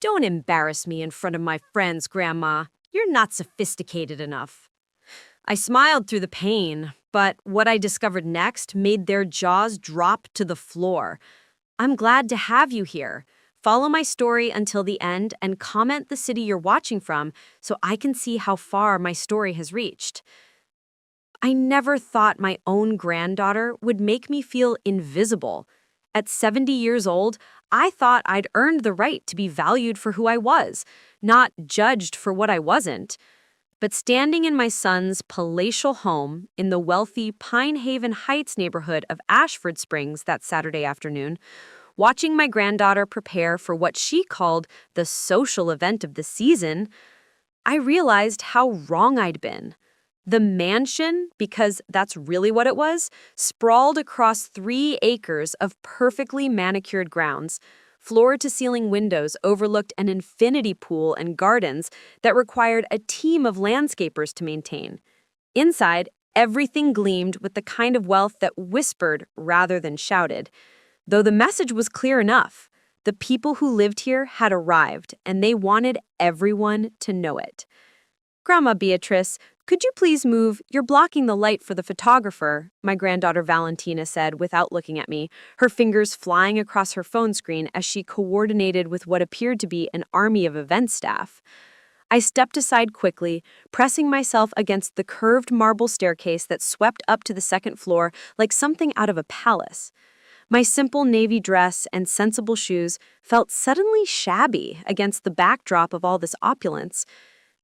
Don't embarrass me in front of my friends, Grandma. You're not sophisticated enough. I smiled through the pain, but what I discovered next made their jaws drop to the floor. I'm glad to have you here. Follow my story until the end and comment the city you're watching from so I can see how far my story has reached. I never thought my own granddaughter would make me feel invisible. At 70 years old, I thought I'd earned the right to be valued for who I was, not judged for what I wasn't. But standing in my son's palatial home in the wealthy Pinehaven Heights neighborhood of Ashford Springs that Saturday afternoon, watching my granddaughter prepare for what she called the social event of the season, I realized how wrong I'd been. The mansion, because that's really what it was, sprawled across 3 acres of perfectly manicured grounds. Floor-to-ceiling windows overlooked an infinity pool and gardens that required a team of landscapers to maintain. Inside, everything gleamed with the kind of wealth that whispered rather than shouted. Though the message was clear enough, the people who lived here had arrived, and they wanted everyone to know it. "Grandma Beatrice, could you please move? You're blocking the light for the photographer," my granddaughter Valentina said without looking at me, her fingers flying across her phone screen as she coordinated with what appeared to be an army of event staff. I stepped aside quickly, pressing myself against the curved marble staircase that swept up to the second floor like something out of a palace. My simple navy dress and sensible shoes felt suddenly shabby against the backdrop of all this opulence.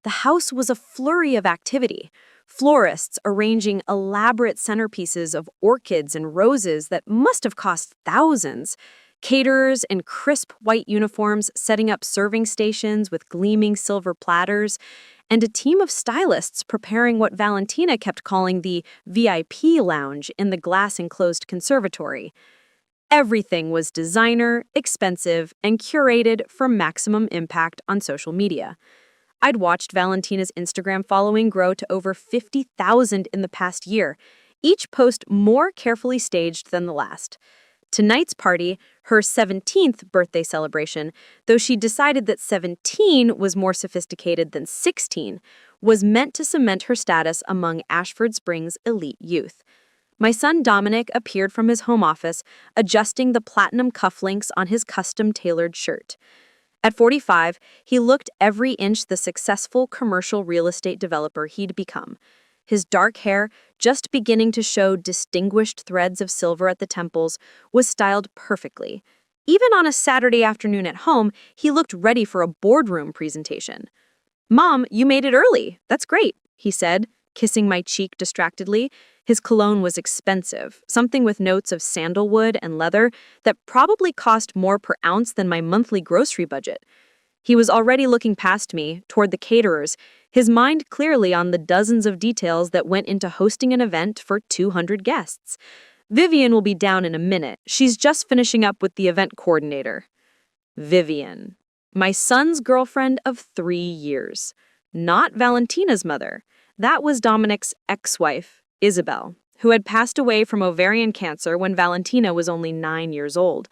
The house was a flurry of activity, florists arranging elaborate centerpieces of orchids and roses that must have cost thousands, caterers in crisp white uniforms setting up serving stations with gleaming silver platters, and a team of stylists preparing what Valentina kept calling the VIP lounge in the glass-enclosed conservatory. Everything was designer, expensive, and curated for maximum impact on social media. I'd watched Valentina's Instagram following grow to over 50,000 in the past year, each post more carefully staged than the last. Tonight's party, her 17th birthday celebration, though she decided that 17 was more sophisticated than 16, was meant to cement her status among Ashford Springs' elite youth. My son Dominic appeared from his home office, adjusting the platinum cufflinks on his custom-tailored shirt. At 45, he looked every inch the successful commercial real estate developer he'd become. His dark hair, just beginning to show distinguished threads of silver at the temples, was styled perfectly. Even on a Saturday afternoon at home, he looked ready for a boardroom presentation. "Mom, you made it early. That's great," he said, kissing my cheek distractedly. His cologne was expensive, something with notes of sandalwood and leather that probably cost more per ounce than my monthly grocery budget. He was already looking past me, toward the caterers, his mind clearly on the dozens of details that went into hosting an event for 200 guests. "Vivian will be down in a minute. She's just finishing up with the event coordinator." Vivian, my son's girlfriend of 3 years. Not Valentina's mother. That was Dominic's ex-wife, Isabel, who had passed away from ovarian cancer when Valentina was only 9 years old.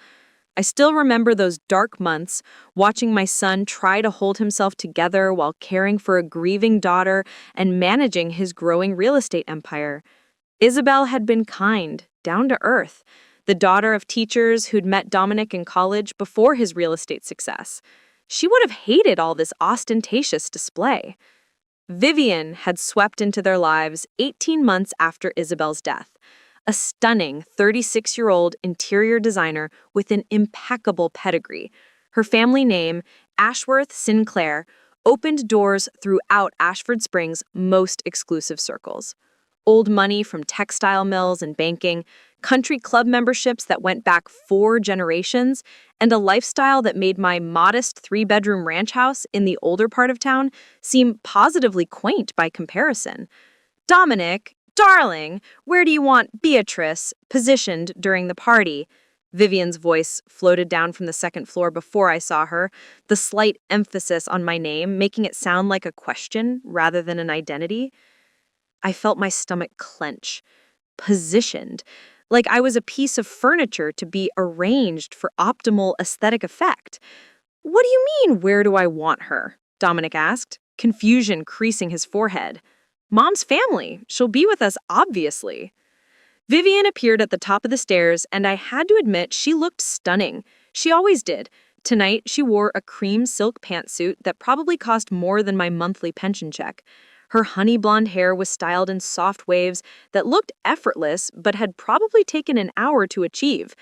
I still remember those dark months, watching my son try to hold himself together while caring for a grieving daughter and managing his growing real estate empire. Isabel had been kind, down to earth, the daughter of teachers who'd met Dominic in college before his real estate success. She would have hated all this ostentatious display. Vivian had swept into their lives 18 months after Isabel's death, a stunning 36-year-old interior designer with an impeccable pedigree. Her family name, Ashworth Sinclair, opened doors throughout Ashford Springs' most exclusive circles. Old money from textile mills and banking, country club memberships that went back 4 generations, and a lifestyle that made my modest 3-bedroom ranch house in the older part of town seem positively quaint by comparison. "Dominic, darling, where do you want Beatrice?" positioned during the party. Vivian's voice floated down from the second floor before I saw her, the slight emphasis on my name making it sound like a question rather than an identity. I felt my stomach clench. Positioned, like I was a piece of furniture to be arranged for optimal aesthetic effect. What do you mean, where do I want her? Dominic asked, confusion creasing his forehead. Mom's family. She'll be with us, obviously. Vivian appeared at the top of the stairs, and I had to admit she looked stunning. She always did. Tonight, she wore a cream silk pantsuit that probably cost more than my monthly pension check. Her honey blonde hair was styled in soft waves that looked effortless but had probably taken an hour to achieve.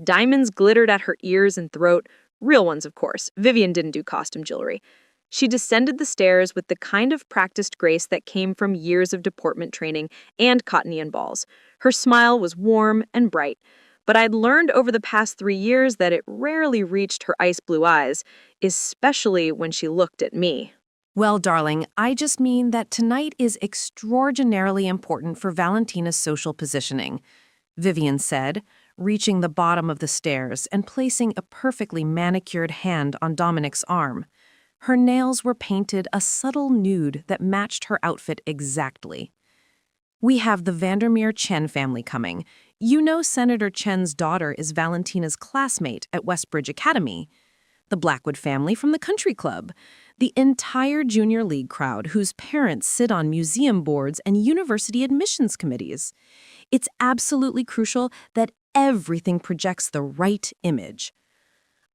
Diamonds glittered at her ears and throat, real ones, of course. Vivian didn't do costume jewelry. She descended the stairs with the kind of practiced grace that came from years of deportment training and cottonian balls. Her smile was warm and bright, but I'd learned over the past 3 years that it rarely reached her ice blue eyes, especially when she looked at me. Well, darling, I just mean that tonight is extraordinarily important for Valentina's social positioning, Vivian said, reaching the bottom of the stairs and placing a perfectly manicured hand on Dominic's arm. Her nails were painted a subtle nude that matched her outfit exactly. We have the Vandermeer Chen family coming. You know Senator Chen's daughter is Valentina's classmate at Westbridge Academy. The Blackwood family from the country club. The entire junior league crowd whose parents sit on museum boards and university admissions committees. It's absolutely crucial that everything projects the right image.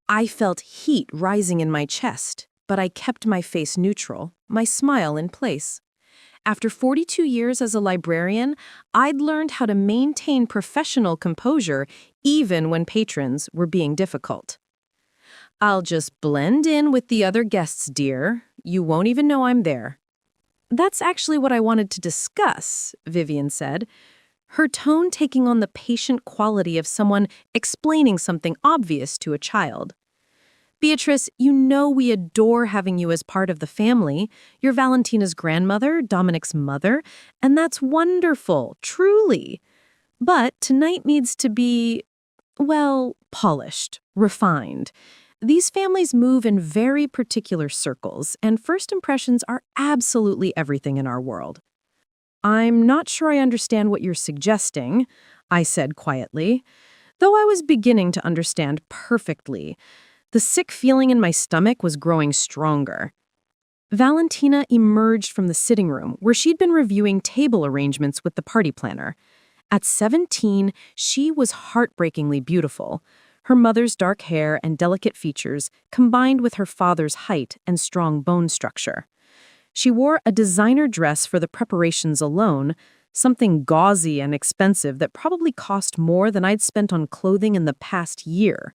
I felt heat rising in my chest, but I kept my face neutral, my smile in place. After 42 years as a librarian, I'd learned how to maintain professional composure even when patrons were being difficult. I'll just blend in with the other guests, dear. You won't even know I'm there. That's actually what I wanted to discuss, Vivian said, her tone taking on the patient quality of someone explaining something obvious to a child. Beatrice, you know we adore having you as part of the family. You're Valentina's grandmother, Dominic's mother, and that's wonderful, truly. But tonight needs to be, well, polished, refined. These families move in very particular circles, and first impressions are absolutely everything in our world. I'm not sure I understand what you're suggesting, I said quietly, though I was beginning to understand perfectly. The sick feeling in my stomach was growing stronger. Valentina emerged from the sitting room, where she'd been reviewing table arrangements with the party planner. At 17, she was heartbreakingly beautiful. Her mother's dark hair and delicate features combined with her father's height and strong bone structure. She wore a designer dress for the preparations alone, something gauzy and expensive that probably cost more than I'd spent on clothing in the past year.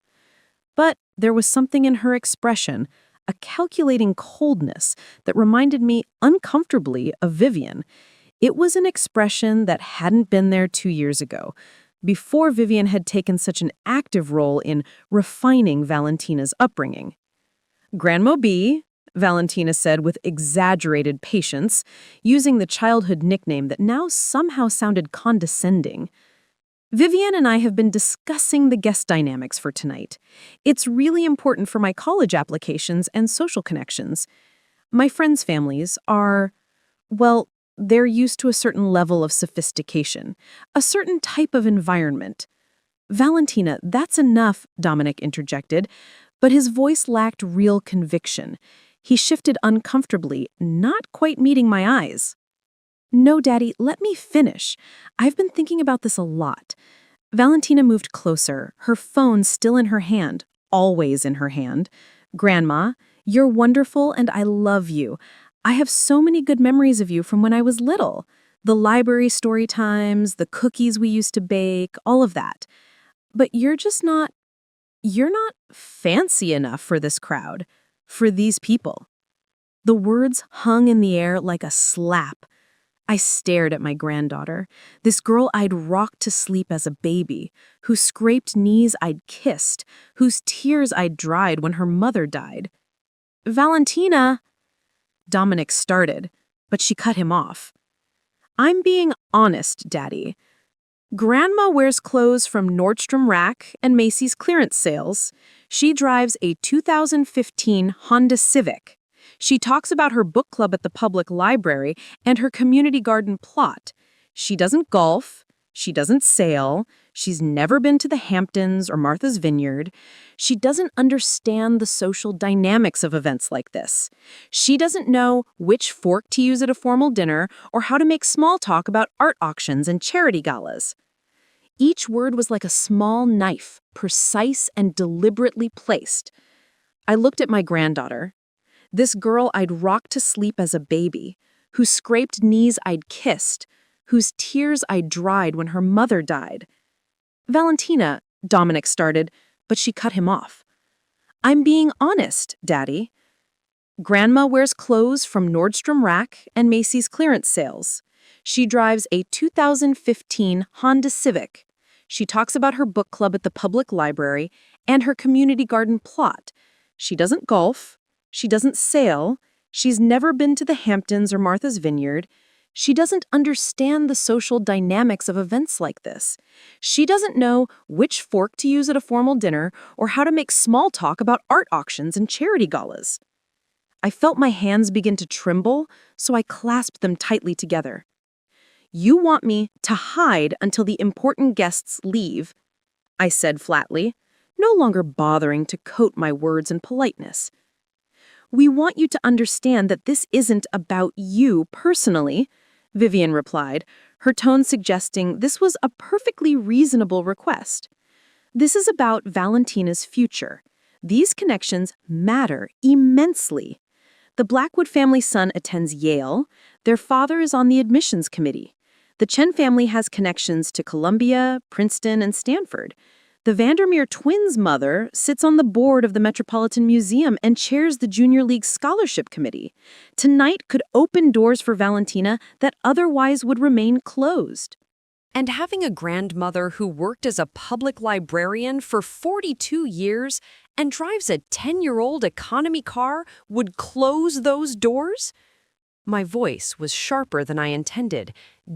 But there was something in her expression, a calculating coldness that reminded me uncomfortably of Vivian. It was an expression that hadn't been there 2 years ago, before Vivian had taken such an active role in refining Valentina's upbringing. Grandma B, Valentina said with exaggerated patience, using the childhood nickname that now somehow sounded condescending. Vivian and I have been discussing the guest dynamics for tonight. It's really important for my college applications and social connections. My friends' families are, well, they're used to a certain level of sophistication, a certain type of environment. Valentina, that's enough, Dominic interjected, but his voice lacked real conviction. He shifted uncomfortably, not quite meeting my eyes. No, Daddy, let me finish. I've been thinking about this a lot. Valentina moved closer, her phone still in her hand, always in her hand. Grandma, you're wonderful and I love you. I have so many good memories of you from when I was little. The library story times, the cookies we used to bake, all of that. But you're not fancy enough for this crowd, for these people. The words hung in the air like a slap. I stared at my granddaughter, this girl I'd rocked to sleep as a baby, whose scraped knees I'd kissed, whose tears I'd dried when her mother died. Valentina, Dominic started, but she cut him off. I'm being honest, Daddy. Grandma wears clothes from Nordstrom Rack and Macy's clearance sales. She drives a 2015 Honda Civic. She talks about her book club at the public library and her community garden plot. She doesn't golf. She doesn't sail. She's never been to the Hamptons or Martha's Vineyard. She doesn't understand the social dynamics of events like this. She doesn't know which fork to use at a formal dinner or how to make small talk about art auctions and charity galas. Each word was like a small knife, precise and deliberately placed. I looked at my granddaughter, this girl I'd rocked to sleep as a baby, whose scraped knees I'd kissed, whose tears I dried when her mother died. Valentina, Dominic started, but she cut him off. I'm being honest, Daddy. Grandma wears clothes from Nordstrom Rack and Macy's clearance sales. She drives a 2015 Honda Civic. She talks about her book club at the public library and her community garden plot. She doesn't golf. She doesn't sail. She's never been to the Hamptons or Martha's Vineyard. She doesn't understand the social dynamics of events like this. She doesn't know which fork to use at a formal dinner or how to make small talk about art auctions and charity galas. I felt my hands begin to tremble, so I clasped them tightly together. You want me to hide until the important guests leave, I said flatly, no longer bothering to coat my words in politeness. We want you to understand that this isn't about you personally, Vivian replied, her tone suggesting this was a perfectly reasonable request. This is about Valentina's future. These connections matter immensely. The Blackwood family's son attends Yale. Their father is on the admissions committee. The Chen family has connections to Columbia, Princeton, and Stanford. The Vandermeer twins' mother sits on the board of the Metropolitan Museum and chairs the Junior League Scholarship Committee. Tonight could open doors for Valentina that otherwise would remain closed. And having a grandmother who worked as a public librarian for 42 years and drives a 10-year-old economy car would close those doors? My voice was sharper than I intended,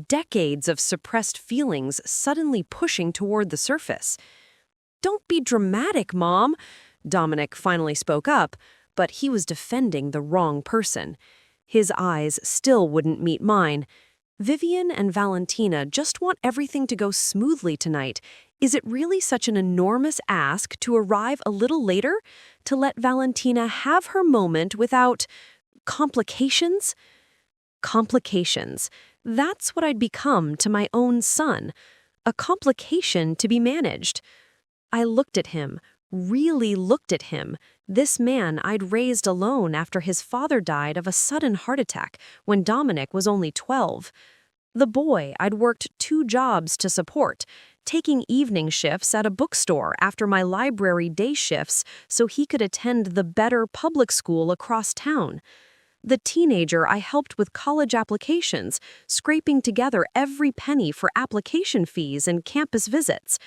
decades of suppressed feelings suddenly pushing toward the surface. Don't be dramatic, Mom, Dominic finally spoke up, but he was defending the wrong person. His eyes still wouldn't meet mine. Vivian and Valentina just want everything to go smoothly tonight. Is it really such an enormous ask to arrive a little later? To let Valentina have her moment without complications? Complications. That's what I'd become to my own son. A complication to be managed. I looked at him, really looked at him, this man I'd raised alone after his father died of a sudden heart attack when Dominic was only 12. The boy I'd worked 2 jobs to support, taking evening shifts at a bookstore after my library day shifts so he could attend the better public school across town. The teenager I helped with college applications, scraping together every penny for application fees and campus visits.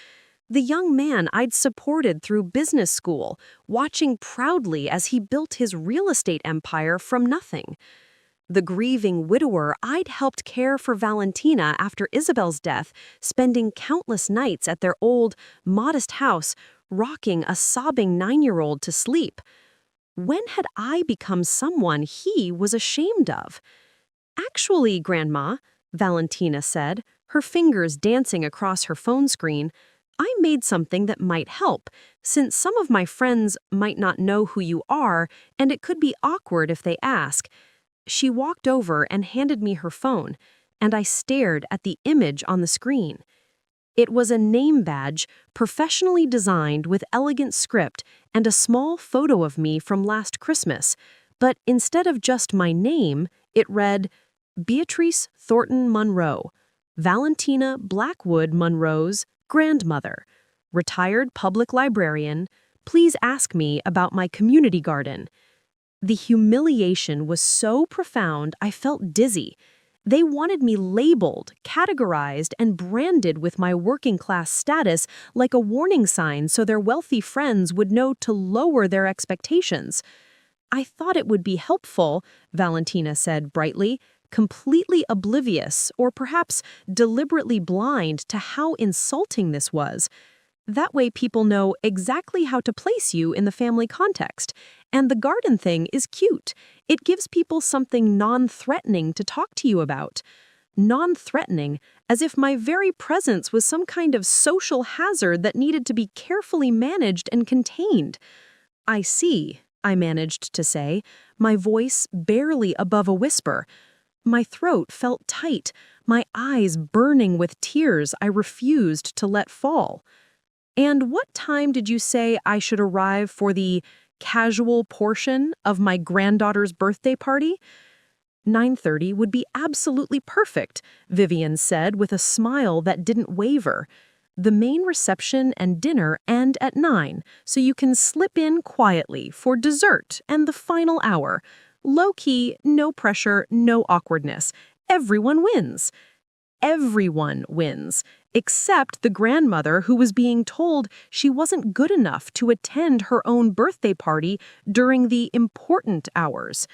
The young man I'd supported through business school, watching proudly as he built his real estate empire from nothing. The grieving widower I'd helped care for Valentina after Isabel's death, spending countless nights at their old, modest house, rocking a sobbing 9-year-old to sleep. When had I become someone he was ashamed of? Actually, Grandma, Valentina said, her fingers dancing across her phone screen, I made something that might help, since some of my friends might not know who you are, and it could be awkward if they ask. She walked over and handed me her phone, and I stared at the image on the screen. It was a name badge, professionally designed with elegant script and a small photo of me from last Christmas, but instead of just my name, it read, Beatrice Thornton Monroe, Valentina Blackwood Monroe's grandmother, retired public librarian, please ask me about my community garden. The humiliation was so profound I felt dizzy. They wanted me labeled, categorized, and branded with my working-class status like a warning sign so their wealthy friends would know to lower their expectations. I thought it would be helpful, Valentina said brightly, completely oblivious or perhaps deliberately blind to how insulting this was. That way people know exactly how to place you in the family context. And the garden thing is cute. It gives people something non-threatening to talk to you about. non-threatening, as if my very presence was some kind of social hazard that needed to be carefully managed and contained. "I see," I managed to say, my voice barely above a whisper. My throat felt tight, my eyes burning with tears I refused to let fall. "And what time did you say I should arrive for the casual portion of my granddaughter's birthday party?" "9:30 would be absolutely perfect," Vivian said with a smile that didn't waver. "The main reception and dinner end at 9, so you can slip in quietly for dessert and the final hour. Low-key, no pressure, no awkwardness. Everyone wins." Everyone wins, except the grandmother who was being told she wasn't good enough to attend her own birthday party during the important hours.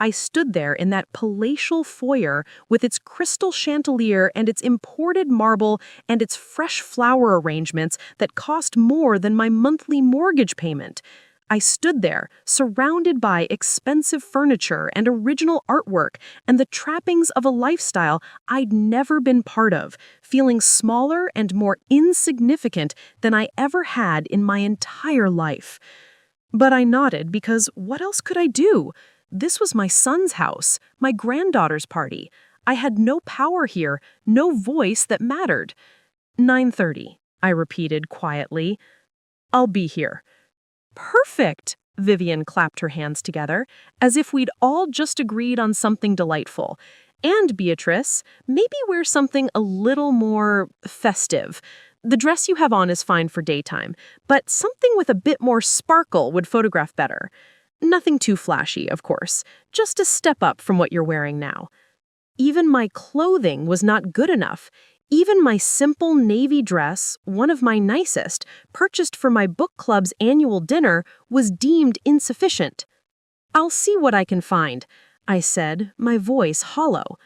I stood there in that palatial foyer with its crystal chandelier and its imported marble and its fresh flower arrangements that cost more than my monthly mortgage payment. I stood there, surrounded by expensive furniture and original artwork and the trappings of a lifestyle I'd never been part of, feeling smaller and more insignificant than I ever had in my entire life. But I nodded because what else could I do? This was my son's house, my granddaughter's party. I had no power here, no voice that mattered. 9:30, I repeated quietly. "I'll be here." "Perfect!" Vivian clapped her hands together, as if we'd all just agreed on something delightful. "And Beatrice, maybe wear something a little more festive. The dress you have on is fine for daytime, but something with a bit more sparkle would photograph better. Nothing too flashy, of course, just a step up from what you're wearing now." Even my clothing was not good enough. Even my simple navy dress, one of my nicest, purchased for my book club's annual dinner, was deemed insufficient. "I'll see what I can find," I said, my voice hollow.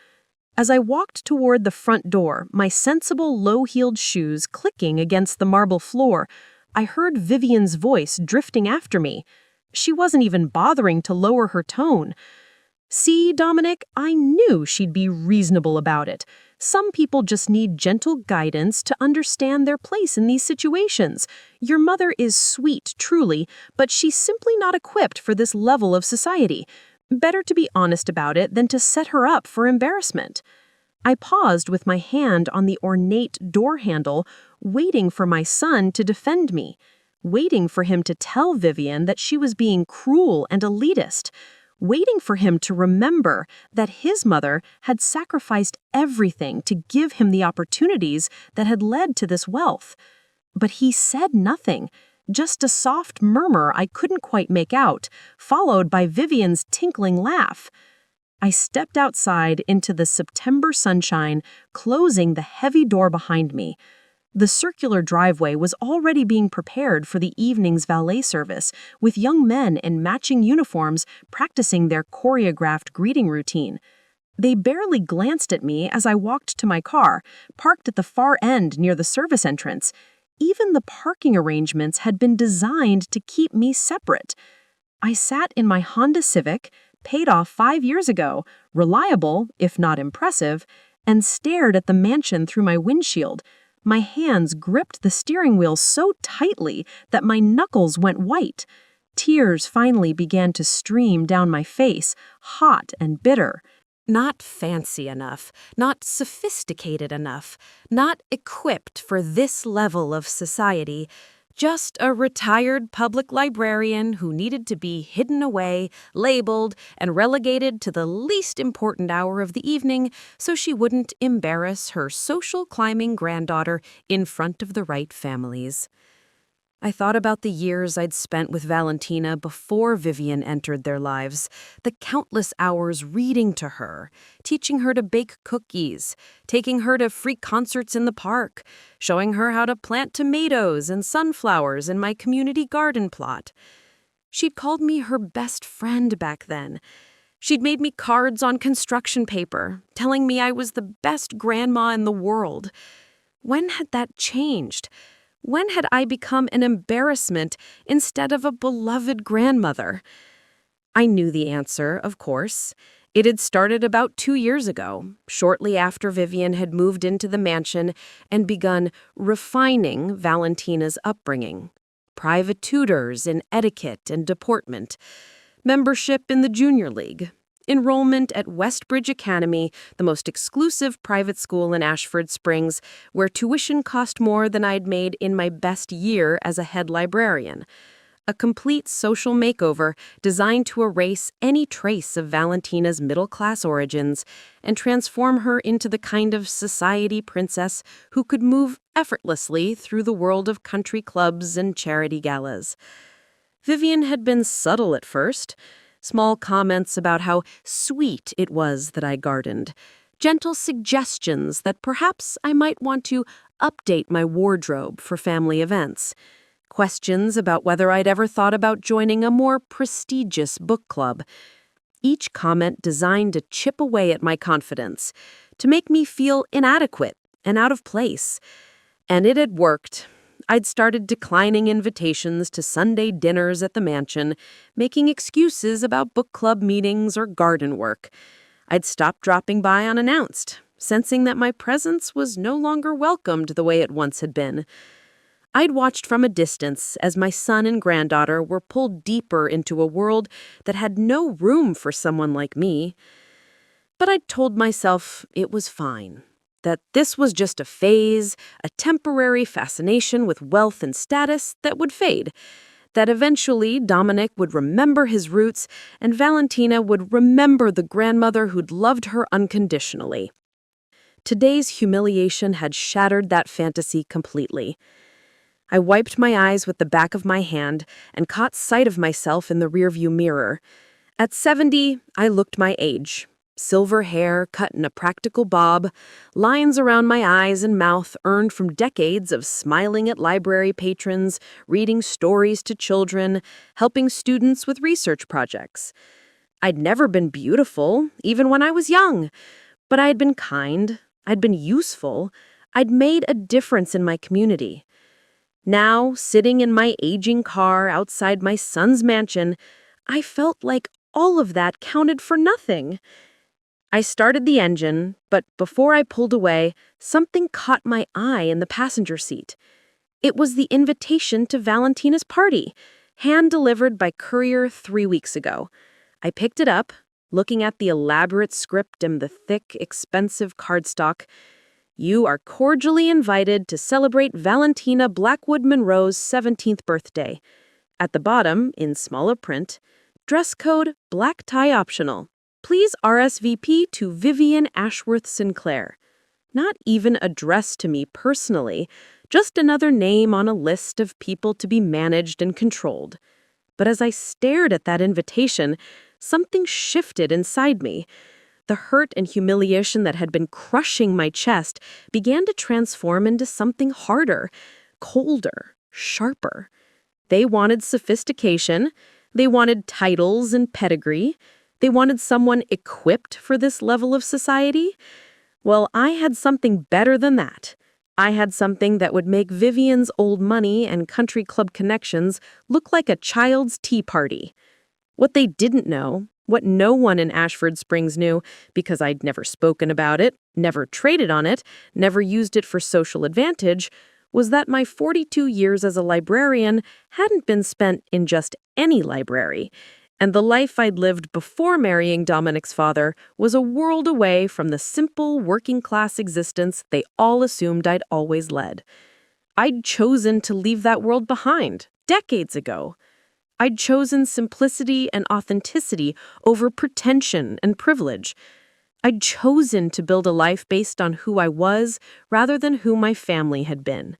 As I walked toward the front door, my sensible low-heeled shoes clicking against the marble floor, I heard Vivian's voice drifting after me. She wasn't even bothering to lower her tone. "See, Dominic, I knew she'd be reasonable about it. Some people just need gentle guidance to understand their place in these situations. Your mother is sweet, truly, but she's simply not equipped for this level of society. Better to be honest about it than to set her up for embarrassment." I paused with my hand on the ornate door handle, waiting for my son to defend me, waiting for him to tell Vivian that she was being cruel and elitist, waiting for him to remember that his mother had sacrificed everything to give him the opportunities that had led to this wealth. But he said nothing, just a soft murmur I couldn't quite make out, followed by Vivian's tinkling laugh. I stepped outside into the September sunshine, closing the heavy door behind me. The circular driveway was already being prepared for the evening's valet service, with young men in matching uniforms practicing their choreographed greeting routine. They barely glanced at me as I walked to my car, parked at the far end near the service entrance. Even the parking arrangements had been designed to keep me separate. I sat in my Honda Civic, paid off 5 years ago, reliable, if not impressive, and stared at the mansion through my windshield. My hands gripped the steering wheel so tightly that my knuckles went white. Tears finally began to stream down my face, hot and bitter. Not fancy enough, not sophisticated enough, not equipped for this level of society. Just a retired public librarian who needed to be hidden away, labeled, and relegated to the least important hour of the evening so she wouldn't embarrass her social climbing granddaughter in front of the right families. I thought about the years I'd spent with Valentina before Vivian entered their lives, the countless hours reading to her, teaching her to bake cookies, taking her to free concerts in the park, showing her how to plant tomatoes and sunflowers in my community garden plot. She'd called me her best friend back then. She'd made me cards on construction paper, telling me I was the best grandma in the world. When had that changed? When had I become an embarrassment instead of a beloved grandmother? I knew the answer, of course. It had started about 2 years ago, shortly after Vivian had moved into the mansion and begun refining Valentina's upbringing. Private tutors in etiquette and deportment, membership in the junior league, enrollment at Westbridge Academy, the most exclusive private school in Ashford Springs, where tuition cost more than I'd made in my best year as a head librarian. A complete social makeover designed to erase any trace of Valentina's middle-class origins and transform her into the kind of society princess who could move effortlessly through the world of country clubs and charity galas. Vivian had been subtle at first, small comments about how sweet it was that I gardened, gentle suggestions that perhaps I might want to update my wardrobe for family events, questions about whether I'd ever thought about joining a more prestigious book club. Each comment designed to chip away at my confidence, to make me feel inadequate and out of place. And it had worked. I'd started declining invitations to Sunday dinners at the mansion, making excuses about book club meetings or garden work. I'd stopped dropping by unannounced, sensing that my presence was no longer welcomed the way it once had been. I'd watched from a distance as my son and granddaughter were pulled deeper into a world that had no room for someone like me. But I'd told myself it was fine, that this was just a phase, a temporary fascination with wealth and status that would fade, that eventually Dominic would remember his roots and Valentina would remember the grandmother who'd loved her unconditionally. Today's humiliation had shattered that fantasy completely. I wiped my eyes with the back of my hand and caught sight of myself in the rearview mirror. At 70, I looked my age. Silver hair cut in a practical bob, lines around my eyes and mouth earned from decades of smiling at library patrons, reading stories to children, helping students with research projects. I'd never been beautiful, even when I was young, but I had been kind, I'd been useful, I'd made a difference in my community. Now, sitting in my aging car outside my son's mansion, I felt like all of that counted for nothing. I started the engine, but before I pulled away, something caught my eye in the passenger seat. It was the invitation to Valentina's party, hand-delivered by courier 3 weeks ago. I picked it up, looking at the elaborate script and the thick, expensive cardstock. You are cordially invited to celebrate Valentina Blackwood Monroe's 17th birthday. At the bottom, in smaller print, dress code black tie optional. Please RSVP to Vivian Ashworth Sinclair. Not even addressed to me personally, just another name on a list of people to be managed and controlled. But as I stared at that invitation, something shifted inside me. The hurt and humiliation that had been crushing my chest began to transform into something harder, colder, sharper. They wanted sophistication. They wanted titles and pedigree. They wanted someone equipped for this level of society. Well, I had something better than that. I had something that would make Vivian's old money and country club connections look like a child's tea party. What they didn't know, what no one in Ashford Springs knew, because I'd never spoken about it, never traded on it, never used it for social advantage, was that my 42 years as a librarian hadn't been spent in just any library, and the life I'd lived before marrying Dominic's father was a world away from the simple working-class existence they all assumed I'd always led. I'd chosen to leave that world behind, decades ago. I'd chosen simplicity and authenticity over pretension and privilege. I'd chosen to build a life based on who I was rather than who my family had been.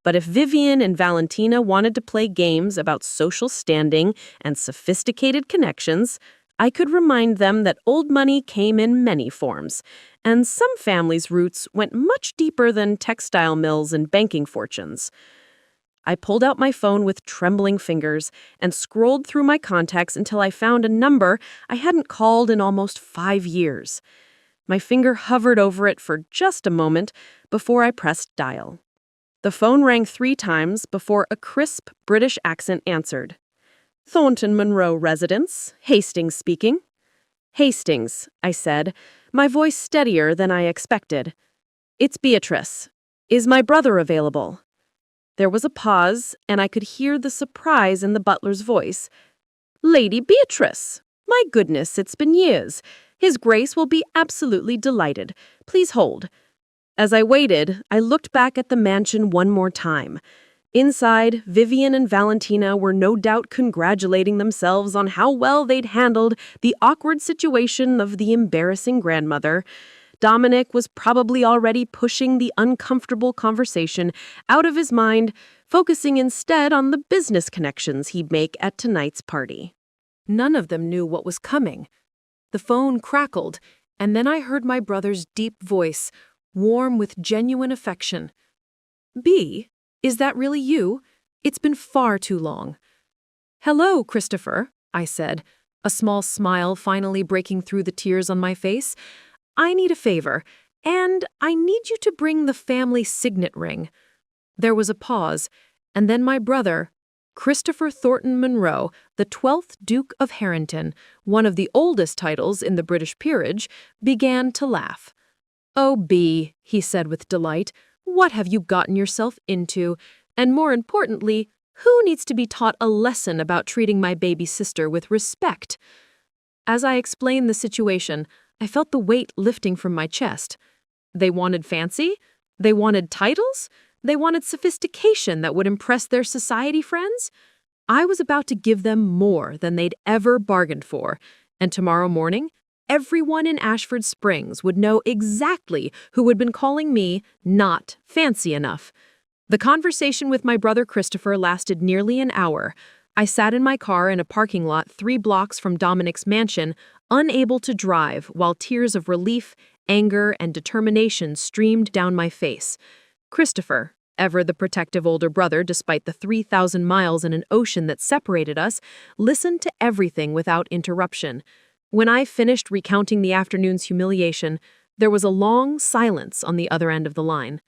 But if Vivian and Valentina wanted to play games about social standing and sophisticated connections, I could remind them that old money came in many forms, and some families' roots went much deeper than textile mills and banking fortunes. I pulled out my phone with trembling fingers and scrolled through my contacts until I found a number I hadn't called in almost 5 years. My finger hovered over it for just a moment before I pressed dial. The phone rang 3 times before a crisp British accent answered. Thornton Monroe residence, Hastings speaking. Hastings, I said, my voice steadier than I expected. It's Beatrice. Is my brother available? There was a pause, and I could hear the surprise in the butler's voice. Lady Beatrice! My goodness, it's been years. His Grace will be absolutely delighted. Please hold. As I waited, I looked back at the mansion one more time. Inside, Vivian and Valentina were no doubt congratulating themselves on how well they'd handled the awkward situation of the embarrassing grandmother. Dominic was probably already pushing the uncomfortable conversation out of his mind, focusing instead on the business connections he'd make at tonight's party. None of them knew what was coming. The phone crackled, and then I heard my brother's deep voice, warm with genuine affection. "B, is that really you? It's been far too long." "Hello, Christopher," I said, a small smile finally breaking through the tears on my face. "I need a favor, and I need you to bring the family signet ring." There was a pause, and then my brother, Christopher Thornton Monroe, the 12th Duke of Harrington, one of the oldest titles in the British peerage, began to laugh. "Oh, B," he said with delight, "what have you gotten yourself into? And more importantly, who needs to be taught a lesson about treating my baby sister with respect?" As I explained the situation, I felt the weight lifting from my chest. They wanted fancy? They wanted titles? They wanted sophistication that would impress their society friends? I was about to give them more than they'd ever bargained for, and tomorrow morning, everyone in Ashford Springs would know exactly who had been calling me not fancy enough. The conversation with my brother Christopher lasted nearly an hour. I sat in my car in a parking lot 3 blocks from Dominic's mansion, unable to drive, while tears of relief, anger, and determination streamed down my face. Christopher, ever the protective older brother despite the 3,000 miles and an ocean that separated us, listened to everything without interruption. When I finished recounting the afternoon's humiliation, there was a long silence on the other end of the line.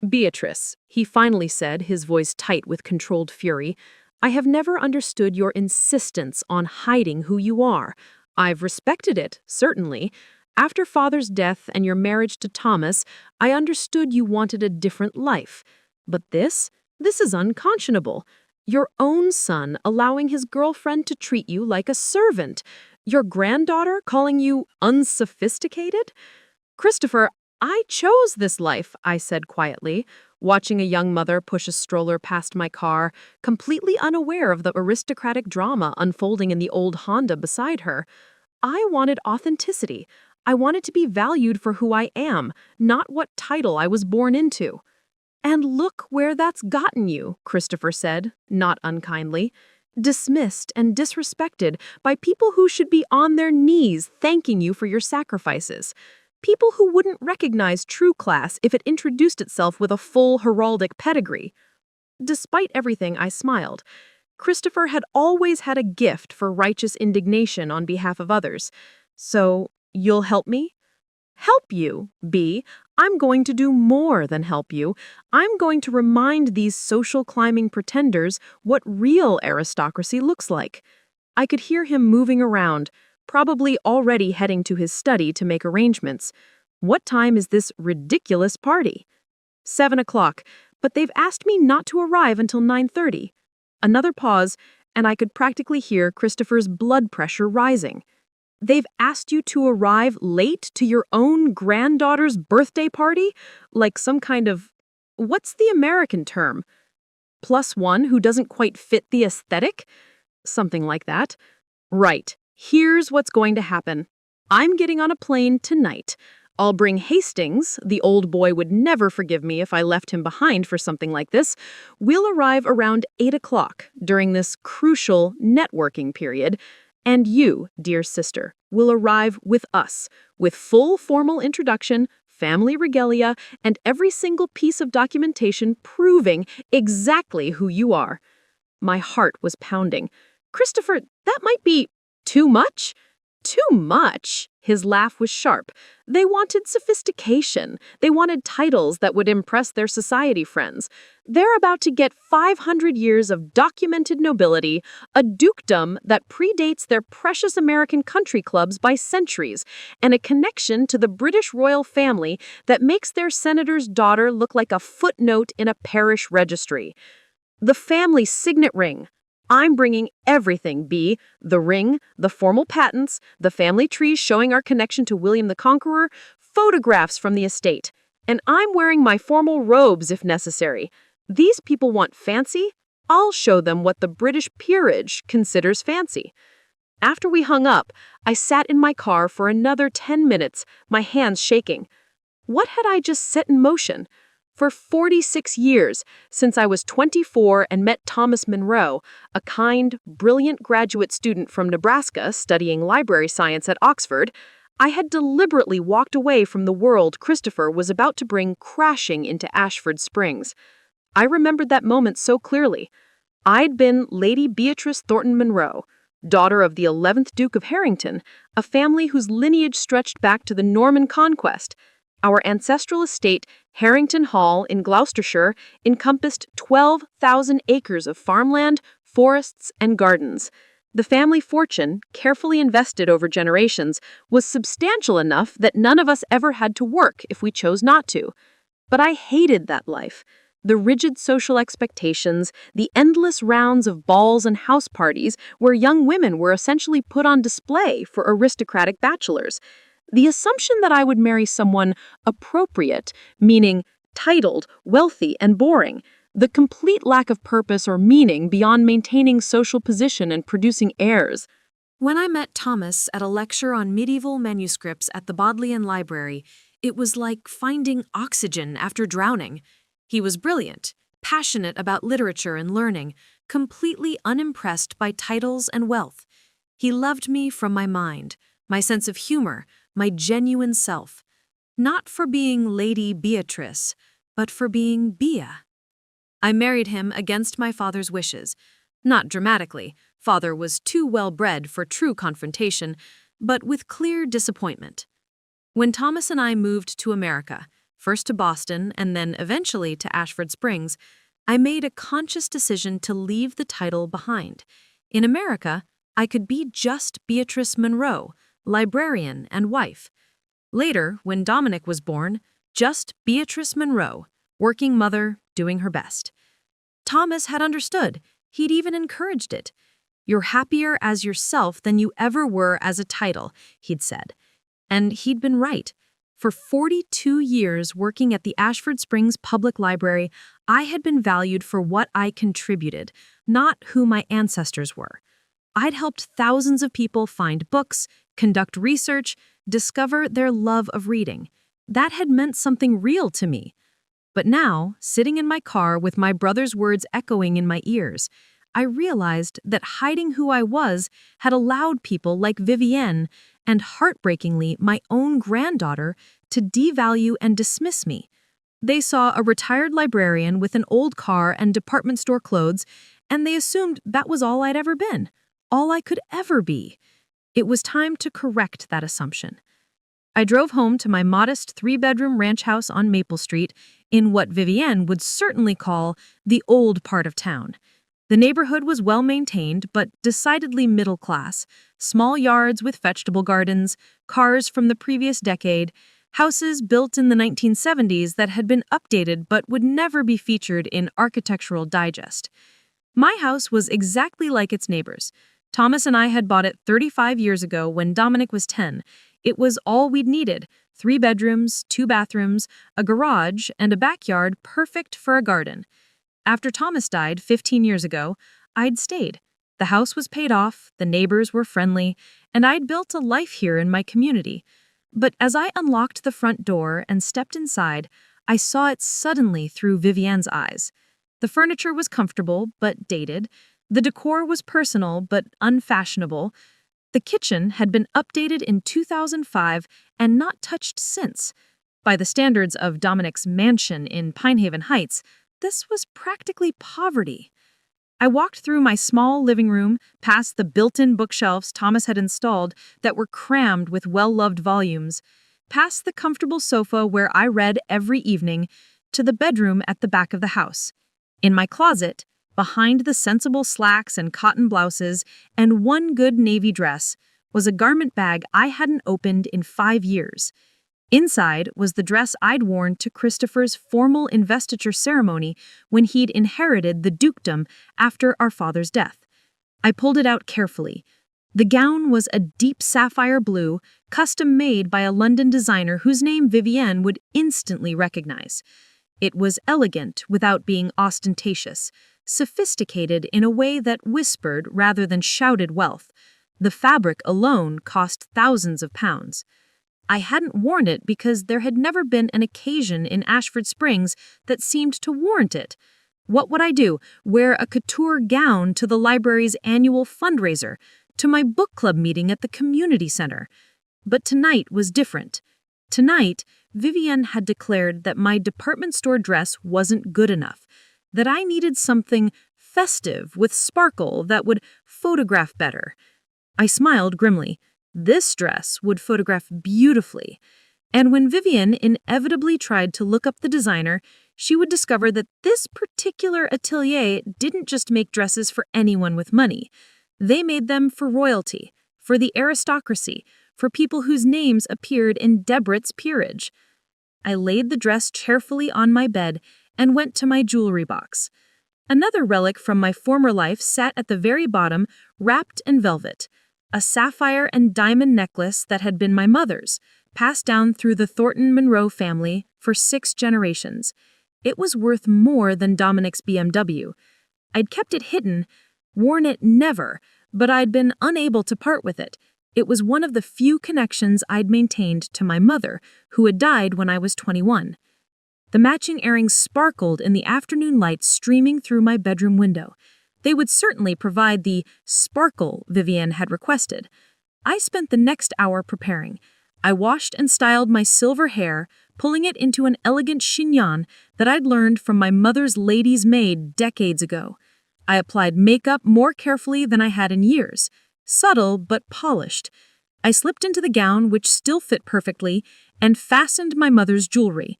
"Beatrice," he finally said, his voice tight with controlled fury, "I have never understood your insistence on hiding who you are. I've respected it, certainly. After Father's death and your marriage to Thomas, I understood you wanted a different life. But this is unconscionable. Your own son allowing his girlfriend to treat you like a servant. Your granddaughter calling you unsophisticated? Christopher, I chose this life," I said quietly, watching a young mother push a stroller past my car, completely unaware of the aristocratic drama unfolding in the old Honda beside her. I wanted authenticity. I wanted to be valued for who I am, not what title I was born into. "And look where that's gotten you," Christopher said, not unkindly. "Dismissed and disrespected by people who should be on their knees thanking you for your sacrifices. People who wouldn't recognize true class if it introduced itself with a full heraldic pedigree." Despite everything, I smiled. Christopher had always had a gift for righteous indignation on behalf of others. "So, you'll help me?" "Help you, B. I'm going to do more than help you. I'm going to remind these social climbing pretenders what real aristocracy looks like." I could hear him moving around, probably already heading to his study to make arrangements. "What time is this ridiculous party?" 7 o'clock, but they've asked me not to arrive until 9:30. Another pause, and I could practically hear Christopher's blood pressure rising. "They've asked you to arrive late to your own granddaughter's birthday party? Like some kind of, what's the American term? +1 who doesn't quite fit the aesthetic? Something like that. Right. Here's what's going to happen. I'm getting on a plane tonight. I'll bring Hastings. The old boy would never forgive me if I left him behind for something like this. We'll arrive around 8 o'clock during this crucial networking period. And you, dear sister, will arrive with us, with full formal introduction, family regalia, and every single piece of documentation proving exactly who you are." My heart was pounding. "Christopher, that might be too much?" Too much? His laugh was sharp. They wanted sophistication. They wanted titles that would impress their society friends. They're about to get 500 years of documented nobility, a dukedom that predates their precious American country clubs by centuries, and a connection to the British royal family that makes their senator's daughter look like a footnote in a parish registry. The family signet ring. I'm bringing everything, B. The ring, the formal patents, the family trees showing our connection to William the Conqueror, photographs from the estate. And I'm wearing my formal robes if necessary. These people want fancy? I'll show them what the British peerage considers fancy. After we hung up, I sat in my car for another 10 minutes, my hands shaking. What had I just set in motion? For 46 years, since I was 24 and met Thomas Monroe, a kind, brilliant graduate student from Nebraska studying library science at Oxford, I had deliberately walked away from the world Christopher was about to bring crashing into Ashford Springs. I remembered that moment so clearly. I'd been Lady Beatrice Thornton Monroe, daughter of the 11th Duke of Harrington, a family whose lineage stretched back to the Norman Conquest. Our ancestral estate, Harrington Hall in Gloucestershire, encompassed 12,000 acres of farmland, forests, and gardens. The family fortune, carefully invested over generations, was substantial enough that none of us ever had to work if we chose not to. But I hated that life. The rigid social expectations, the endless rounds of balls and house parties where young women were essentially put on display for aristocratic bachelors. The assumption that I would marry someone appropriate, meaning titled, wealthy, and boring. The complete lack of purpose or meaning beyond maintaining social position and producing heirs. When I met Thomas at a lecture on medieval manuscripts at the Bodleian Library, it was like finding oxygen after drowning. He was brilliant, passionate about literature and learning, completely unimpressed by titles and wealth. He loved me from my mind, my sense of humor, my genuine self, not for being Lady Beatrice, but for being Bea. I married him against my father's wishes. Not dramatically, father was too well-bred for true confrontation, but with clear disappointment. When Thomas and I moved to America, first to Boston and then eventually to Ashford Springs, I made a conscious decision to leave the title behind. In America, I could be just Beatrice Monroe, librarian and wife. Later, when Dominic was born, just Beatrice Monroe, working mother, doing her best. Thomas had understood. He'd even encouraged it. "You're happier as yourself than you ever were as a title," he'd said. And he'd been right. For 42 years working at the Ashford Springs Public Library, I had been valued for what I contributed, not who my ancestors were. I'd helped thousands of people find books, conduct research, discover their love of reading. That had meant something real to me. But now, sitting in my car with my brother's words echoing in my ears, I realized that hiding who I was had allowed people like Vivienne and, heartbreakingly, my own granddaughter to devalue and dismiss me. They saw a retired librarian with an old car and department store clothes, and they assumed that was all I'd ever been, all I could ever be. It was time to correct that assumption. I drove home to my modest 3-bedroom ranch house on Maple Street in what Vivienne would certainly call the old part of town. The neighborhood was well-maintained but decidedly middle class, small yards with vegetable gardens, cars from the previous decade, houses built in the 1970s that had been updated but would never be featured in Architectural Digest. My house was exactly like its neighbors. Thomas and I had bought it 35 years ago when Dominic was 10. It was all we'd needed: 3 bedrooms, 2 bathrooms, a garage, and a backyard perfect for a garden. After Thomas died 15 years ago, I'd stayed. The house was paid off, the neighbors were friendly, and I'd built a life here in my community. But as I unlocked the front door and stepped inside, I saw it suddenly through Vivienne's eyes. The furniture was comfortable but dated. The decor was personal but unfashionable. The kitchen had been updated in 2005 and not touched since. By the standards of Dominic's mansion in Pinehaven Heights, this was practically poverty. I walked through my small living room, past the built-in bookshelves Thomas had installed that were crammed with well-loved volumes, past the comfortable sofa where I read every evening, to the bedroom at the back of the house. In my closet, behind the sensible slacks and cotton blouses and one good navy dress, was a garment bag I hadn't opened in 5 years. Inside was the dress I'd worn to Christopher's formal investiture ceremony when he'd inherited the dukedom after our father's death. I pulled it out carefully. The gown was a deep sapphire blue, custom-made by a London designer whose name Vivienne would instantly recognize. It was elegant without being ostentatious, sophisticated in a way that whispered rather than shouted wealth. The fabric alone cost thousands of pounds. I hadn't worn it because there had never been an occasion in Ashford Springs that seemed to warrant it. What would I do? Wear a couture gown to the library's annual fundraiser, to my book club meeting at the community center? But tonight was different. Tonight, Vivienne had declared that my department store dress wasn't good enough, that I needed something festive with sparkle that would photograph better. I smiled grimly. This dress would photograph beautifully. And when Vivienne inevitably tried to look up the designer, she would discover that this particular atelier didn't just make dresses for anyone with money. They made them for royalty, for the aristocracy, for people whose names appeared in Debrets' peerage. I laid the dress carefully on my bed and went to my jewelry box. Another relic from my former life sat at the very bottom, wrapped in velvet. A sapphire and diamond necklace that had been my mother's, passed down through the Thornton Monroe family for 6 generations. It was worth more than Dominic's BMW. I'd kept it hidden, worn it never, but I'd been unable to part with it. It was one of the few connections I'd maintained to my mother, who had died when I was 21. The matching earrings sparkled in the afternoon light streaming through my bedroom window. They would certainly provide the sparkle Vivienne had requested. I spent the next hour preparing. I washed and styled my silver hair, pulling it into an elegant chignon that I'd learned from my mother's lady's maid decades ago. I applied makeup more carefully than I had in years, subtle but polished. I slipped into the gown, which still fit perfectly, and fastened my mother's jewelry.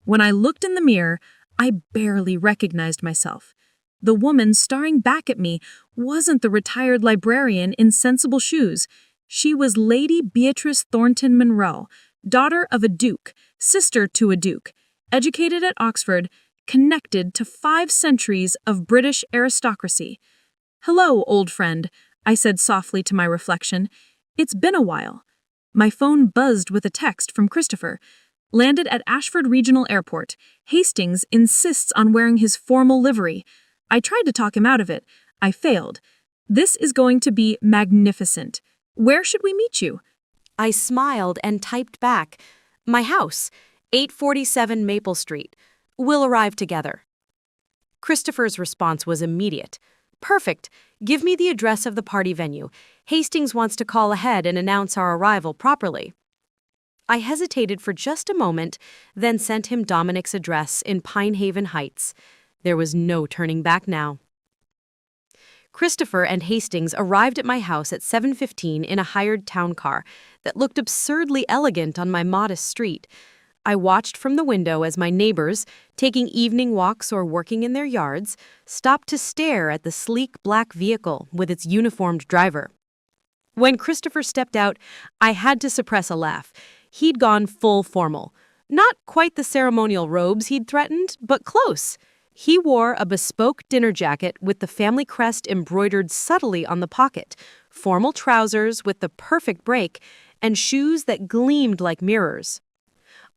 When I looked in the mirror, I barely recognized myself. The woman staring back at me wasn't the retired librarian in sensible shoes. She was Lady Beatrice Thornton Monroe, daughter of a duke, sister to a duke, educated at Oxford, connected to 5 centuries of British aristocracy. "Hello, old friend," I said softly to my reflection. "It's been a while." My phone buzzed with a text from Christopher. "Landed at Ashford Regional Airport. Hastings insists on wearing his formal livery." I tried to talk him out of it. I failed. "This is going to be magnificent. Where should we meet you?" I smiled and typed back, "My house, 847 Maple Street. We'll arrive together." Christopher's response was immediate. "Perfect. Give me the address of the party venue. Hastings wants to call ahead and announce our arrival properly." I hesitated for just a moment, then sent him Dominic's address in Pinehaven Heights. There was no turning back now. Christopher and Hastings arrived at my house at 7:15 in a hired town car that looked absurdly elegant on my modest street. I watched from the window as my neighbors, taking evening walks or working in their yards, stopped to stare at the sleek black vehicle with its uniformed driver. When Christopher stepped out, I had to suppress a laugh. He'd gone full formal. Not quite the ceremonial robes he'd threatened, but close. He wore a bespoke dinner jacket with the family crest embroidered subtly on the pocket, formal trousers with the perfect break, and shoes that gleamed like mirrors.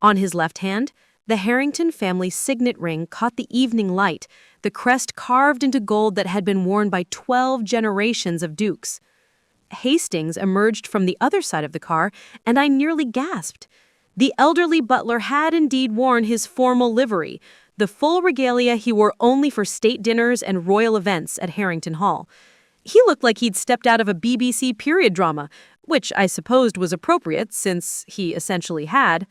On his left hand, the Harrington family signet ring caught the evening light, the crest carved into gold that had been worn by 12 generations of dukes. Hastings emerged from the other side of the car, and I nearly gasped. The elderly butler had indeed worn his formal livery, the full regalia he wore only for state dinners and royal events at Harrington Hall. He looked like he'd stepped out of a BBC period drama, which I supposed was appropriate since he essentially had.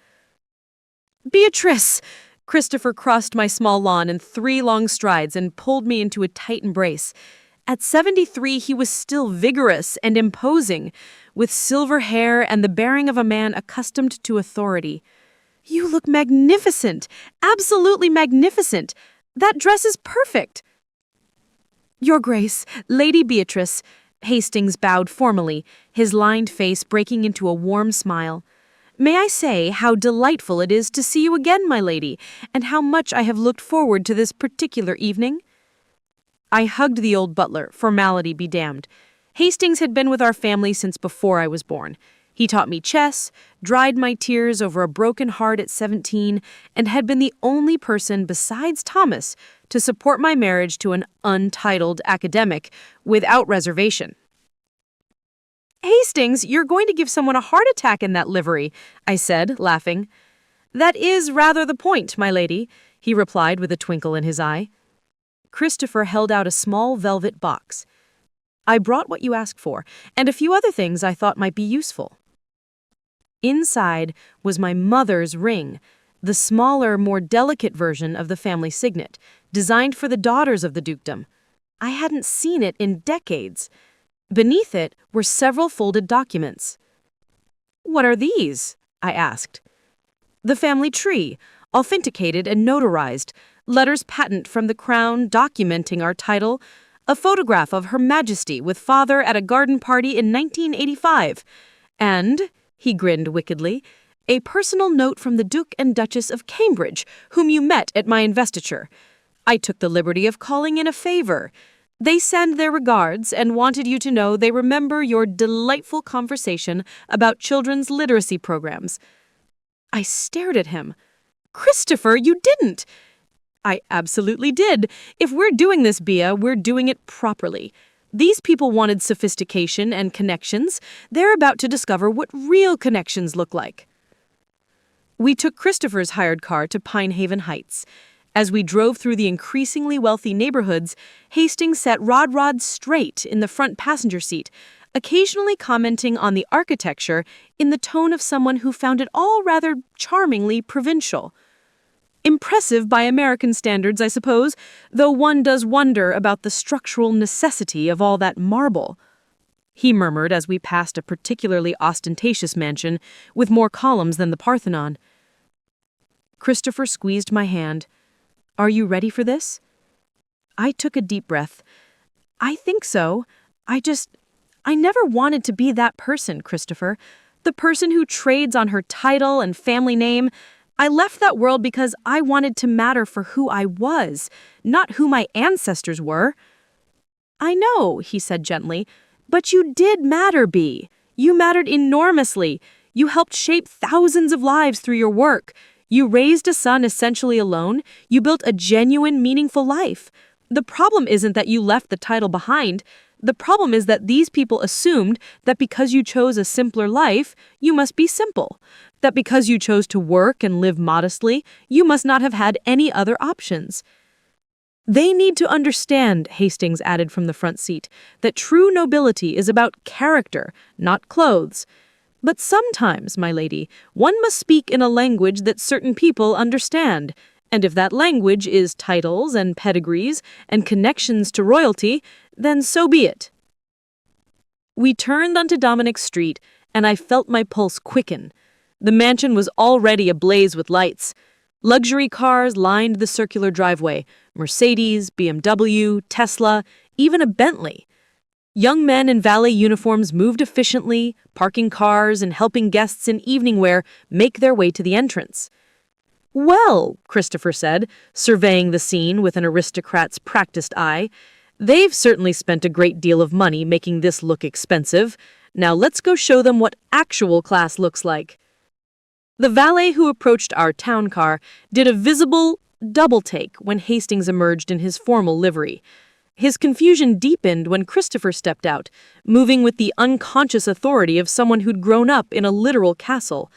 "Beatrice!" Christopher crossed my small lawn in 3 long strides and pulled me into a tight embrace. At 73, he was still vigorous and imposing, with silver hair and the bearing of a man accustomed to authority. "You look magnificent, absolutely magnificent. That dress is perfect." "Your Grace, Lady Beatrice." Hastings bowed formally, his lined face breaking into a warm smile. "May I say how delightful it is to see you again, my lady, and how much I have looked forward to this particular evening?" I hugged the old butler, formality be damned. Hastings had been with our family since before I was born. He taught me chess, dried my tears over a broken heart at 17, and had been the only person besides Thomas to support my marriage to an untitled academic without reservation. "Hastings, you're going to give someone a heart attack in that livery," I said, laughing. "That is rather the point, my lady," he replied with a twinkle in his eye. Christopher held out a small velvet box. "I brought what you asked for, and a few other things I thought might be useful." Inside was my mother's ring, the smaller, more delicate version of the family signet, designed for the daughters of the dukedom. I hadn't seen it in decades. Beneath it were several folded documents. "What are these?" I asked. "The family tree, authenticated and notarized, letters patent from the crown documenting our title, a photograph of Her Majesty with father at a garden party in 1985, and," he grinned wickedly, "a personal note from the Duke and Duchess of Cambridge, whom you met at my investiture. I took the liberty of calling in a favor. They send their regards and wanted you to know they remember your delightful conversation about children's literacy programs." I stared at him. "Christopher, you didn't!" "I absolutely did. If we're doing this, Bea, we're doing it properly. These people wanted sophistication and connections. They're about to discover what real connections look like." We took Christopher's hired car to Pinehaven Heights. As we drove through the increasingly wealthy neighborhoods, Hastings sat rod straight in the front passenger seat, occasionally commenting on the architecture in the tone of someone who found it all rather charmingly provincial. Impressive by American standards, I suppose, though one does wonder about the structural necessity of all that marble, he murmured as we passed a particularly ostentatious mansion with more columns than the Parthenon. Christopher squeezed my hand. "Are you ready for this?" I took a deep breath. "I think so. I never wanted to be that person, Christopher. The person who trades on her title and family name. I left that world because I wanted to matter for who I was, not who my ancestors were." "I know," he said gently, "but you did matter, Bea. You mattered enormously. You helped shape thousands of lives through your work. You raised a son essentially alone. You built a genuine, meaningful life. The problem isn't that you left the title behind. The problem is that these people assumed that because you chose a simpler life, you must be simple. That because you chose to work and live modestly, you must not have had any other options." "They need to understand," Hastings added from the front seat, "that true nobility is about character, not clothes. But sometimes, my lady, one must speak in a language that certain people understand, and if that language is titles and pedigrees and connections to royalty, then so be it." We turned onto Dominic Street, and I felt my pulse quicken. The mansion was already ablaze with lights. Luxury cars lined the circular driveway, Mercedes, BMW, Tesla, even a Bentley. Young men in valet uniforms moved efficiently, parking cars and helping guests in evening wear make their way to the entrance. "Well," Christopher said, surveying the scene with an aristocrat's practiced eye, "they've certainly spent a great deal of money making this look expensive. Now let's go show them what actual class looks like." The valet who approached our town car did a visible double take when Hastings emerged in his formal livery. His confusion deepened when Christopher stepped out, moving with the unconscious authority of someone who'd grown up in a literal castle.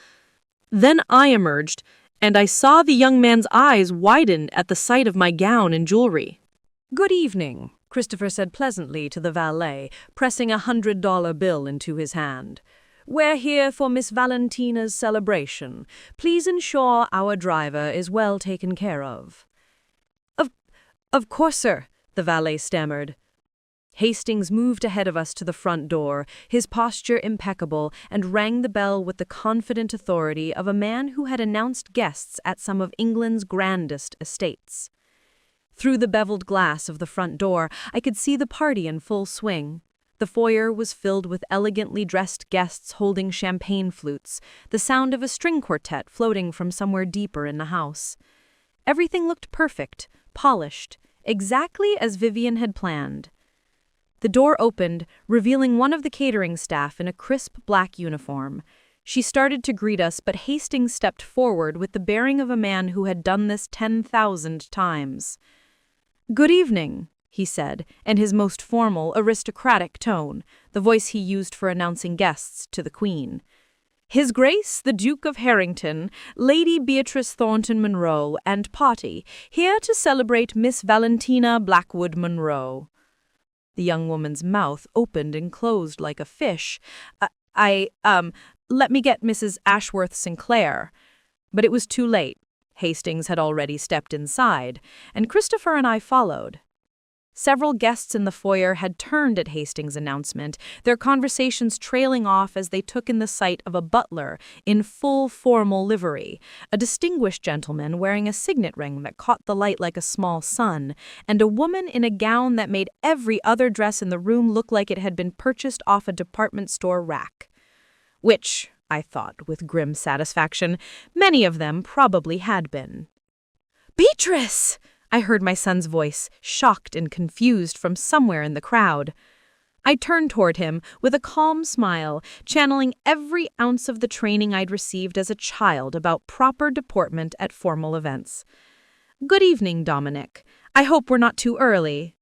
Then I emerged, and I saw the young man's eyes widen at the sight of my gown and jewelry. "Good evening," Christopher said pleasantly to the valet, pressing $100 bill into his hand. We're here for Miss Valentina's celebration. Please ensure our driver is well taken care of." Of course, sir," the valet stammered. Hastings moved ahead of us to the front door, his posture impeccable, and rang the bell with the confident authority of a man who had announced guests at some of England's grandest estates. Through the beveled glass of the front door, I could see the party in full swing. The foyer was filled with elegantly dressed guests holding champagne flutes, the sound of a string quartet floating from somewhere deeper in the house. Everything looked perfect, polished, exactly as Vivian had planned. The door opened, revealing one of the catering staff in a crisp black uniform. She started to greet us, but Hastings stepped forward with the bearing of a man who had done this 10,000 times. "Good evening," he said, in his most formal, aristocratic tone, the voice he used for announcing guests to the Queen. "His Grace, the Duke of Harrington, Lady Beatrice Thornton Monroe, and party, here to celebrate Miss Valentina Blackwood Monroe." The young woman's mouth opened and closed like a fish. Let me get Mrs. Ashworth Sinclair." But it was too late. Hastings had already stepped inside, and Christopher and I followed. Several guests in the foyer had turned at Hastings' announcement, their conversations trailing off as they took in the sight of a butler in full formal livery, a distinguished gentleman wearing a signet ring that caught the light like a small sun, and a woman in a gown that made every other dress in the room look like it had been purchased off a department store rack. Which, I thought with grim satisfaction, many of them probably had been. "Beatrice!" I heard my son's voice, shocked and confused from somewhere in the crowd. I turned toward him with a calm smile, channeling every ounce of the training I'd received as a child about proper deportment at formal events. "Good evening, Dominic. I hope we're not too early."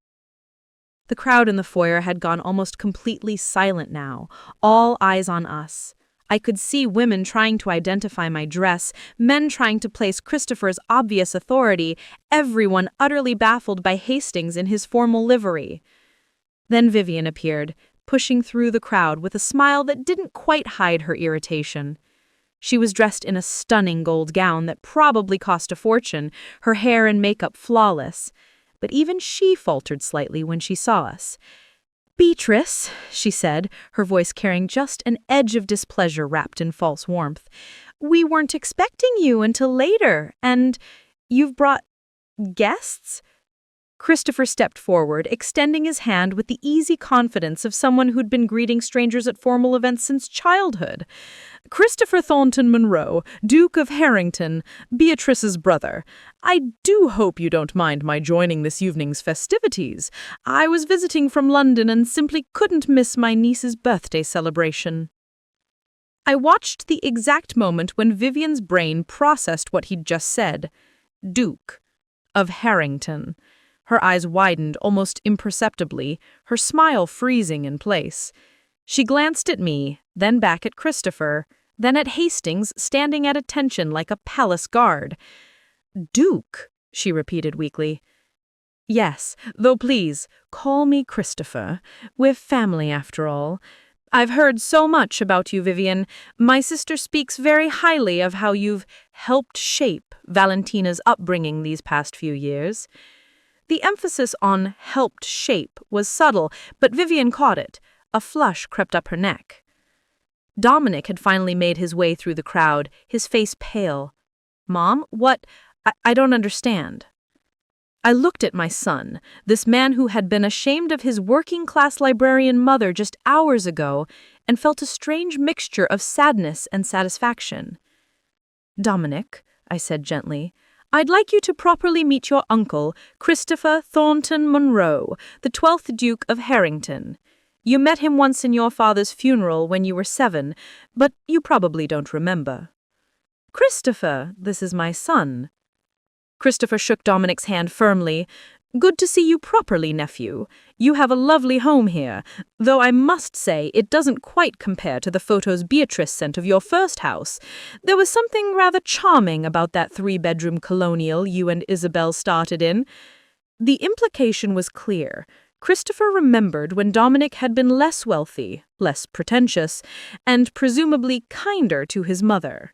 The crowd in the foyer had gone almost completely silent now, all eyes on us. I could see women trying to identify my dress, men trying to place Christopher's obvious authority, everyone utterly baffled by Hastings in his formal livery. Then Vivian appeared, pushing through the crowd with a smile that didn't quite hide her irritation. She was dressed in a stunning gold gown that probably cost a fortune, her hair and makeup flawless. But even she faltered slightly when she saw us. "Beatrice," she said, her voice carrying just an edge of displeasure wrapped in false warmth, "we weren't expecting you until later, and you've brought guests?" Christopher stepped forward, extending his hand with the easy confidence of someone who'd been greeting strangers at formal events since childhood. "Christopher Thornton Monroe, Duke of Harrington, Beatrice's brother. I do hope you don't mind my joining this evening's festivities. I was visiting from London and simply couldn't miss my niece's birthday celebration." I watched the exact moment when Vivian's brain processed what he'd just said. Duke of Harrington. Her eyes widened almost imperceptibly, her smile freezing in place. She glanced at me, then back at Christopher, then at Hastings standing at attention like a palace guard. "Duke," she repeated weakly. "Yes, though please, call me Christopher. We're family after all. I've heard so much about you, Vivian. My sister speaks very highly of how you've helped shape Valentina's upbringing these past few years." The emphasis on "helped shape" was subtle, but Vivian caught it. A flush crept up her neck. Dominic had finally made his way through the crowd, his face pale. "Mom, what? I don't understand." I looked at my son, this man who had been ashamed of his working-class librarian mother just hours ago, and felt a strange mixture of sadness and satisfaction. "Dominic," I said gently, "I'd like you to properly meet your uncle, Christopher Thornton Monroe, the 12th Duke of Harrington. You met him once in your father's funeral when you were 7, but you probably don't remember." "Christopher, this is my son." Christopher shook Dominic's hand firmly. "Good to see you properly, nephew. You have a lovely home here, though I must say it doesn't quite compare to the photos Beatrice sent of your first house. There was something rather charming about that 3-bedroom colonial you and Isabel started in." The implication was clear. Christopher remembered when Dominic had been less wealthy, less pretentious, and presumably kinder to his mother.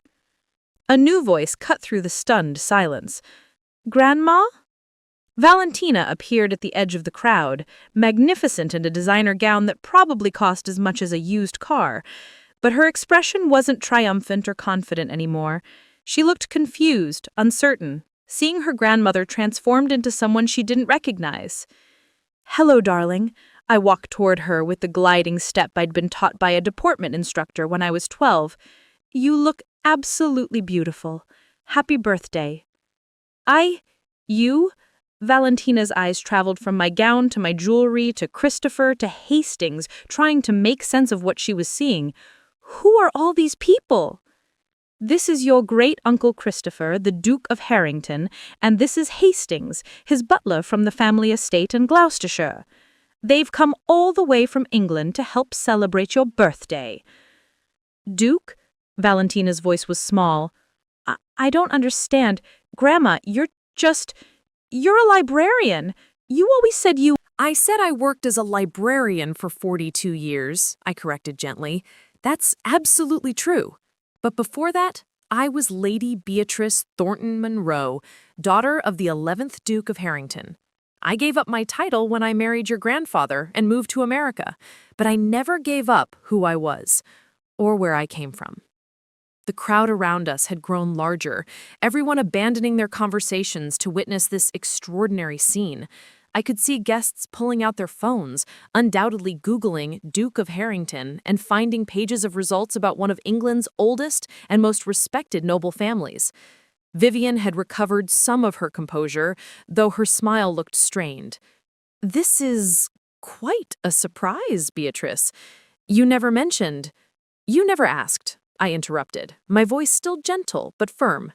A new voice cut through the stunned silence. "Grandma?" Valentina appeared at the edge of the crowd, magnificent in a designer gown that probably cost as much as a used car. But her expression wasn't triumphant or confident anymore. She looked confused, uncertain, seeing her grandmother transformed into someone she didn't recognize. "Hello, darling." I walked toward her with the gliding step I'd been taught by a deportment instructor when I was 12. "You look absolutely beautiful. Happy birthday." You? Valentina's eyes traveled from my gown to my jewelry to Christopher to Hastings, trying to make sense of what she was seeing. "Who are all these people?" "This is your great-uncle Christopher, the Duke of Harrington, and this is Hastings, his butler from the family estate in Gloucestershire. They've come all the way from England to help celebrate your birthday." "Duke?" Valentina's voice was small. I don't understand. Grandma, you're a librarian. You always said you—" "I said I worked as a librarian for 42 years, I corrected gently. "That's absolutely true. But before that, I was Lady Beatrice Thornton Monroe, daughter of the 11th Duke of Harrington. I gave up my title when I married your grandfather and moved to America, but I never gave up who I was, or where I came from." The crowd around us had grown larger, everyone abandoning their conversations to witness this extraordinary scene. I could see guests pulling out their phones, undoubtedly Googling Duke of Harrington and finding pages of results about one of England's oldest and most respected noble families. Vivian had recovered some of her composure, though her smile looked strained. "This is quite a surprise, Beatrice. You never asked," I interrupted, my voice still gentle but firm.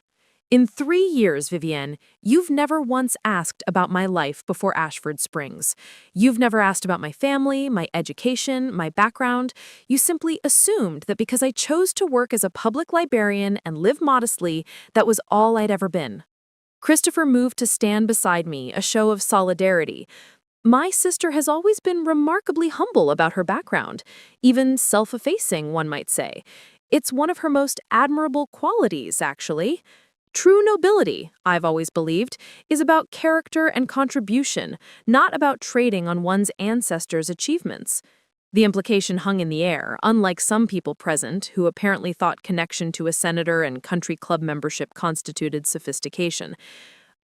"In 3 years, Vivienne, you've never once asked about my life before Ashford Springs. You've never asked about my family, my education, my background. You simply assumed that because I chose to work as a public librarian and live modestly, that was all I'd ever been." Christopher moved to stand beside me, a show of solidarity. My sister has always been remarkably humble about her background, even self-effacing, one might say. It's one of her most admirable qualities, actually. True nobility, I've always believed, is about character and contribution, not about trading on one's ancestors' achievements. The implication hung in the air, unlike some people present who apparently thought connection to a senator and country club membership constituted sophistication.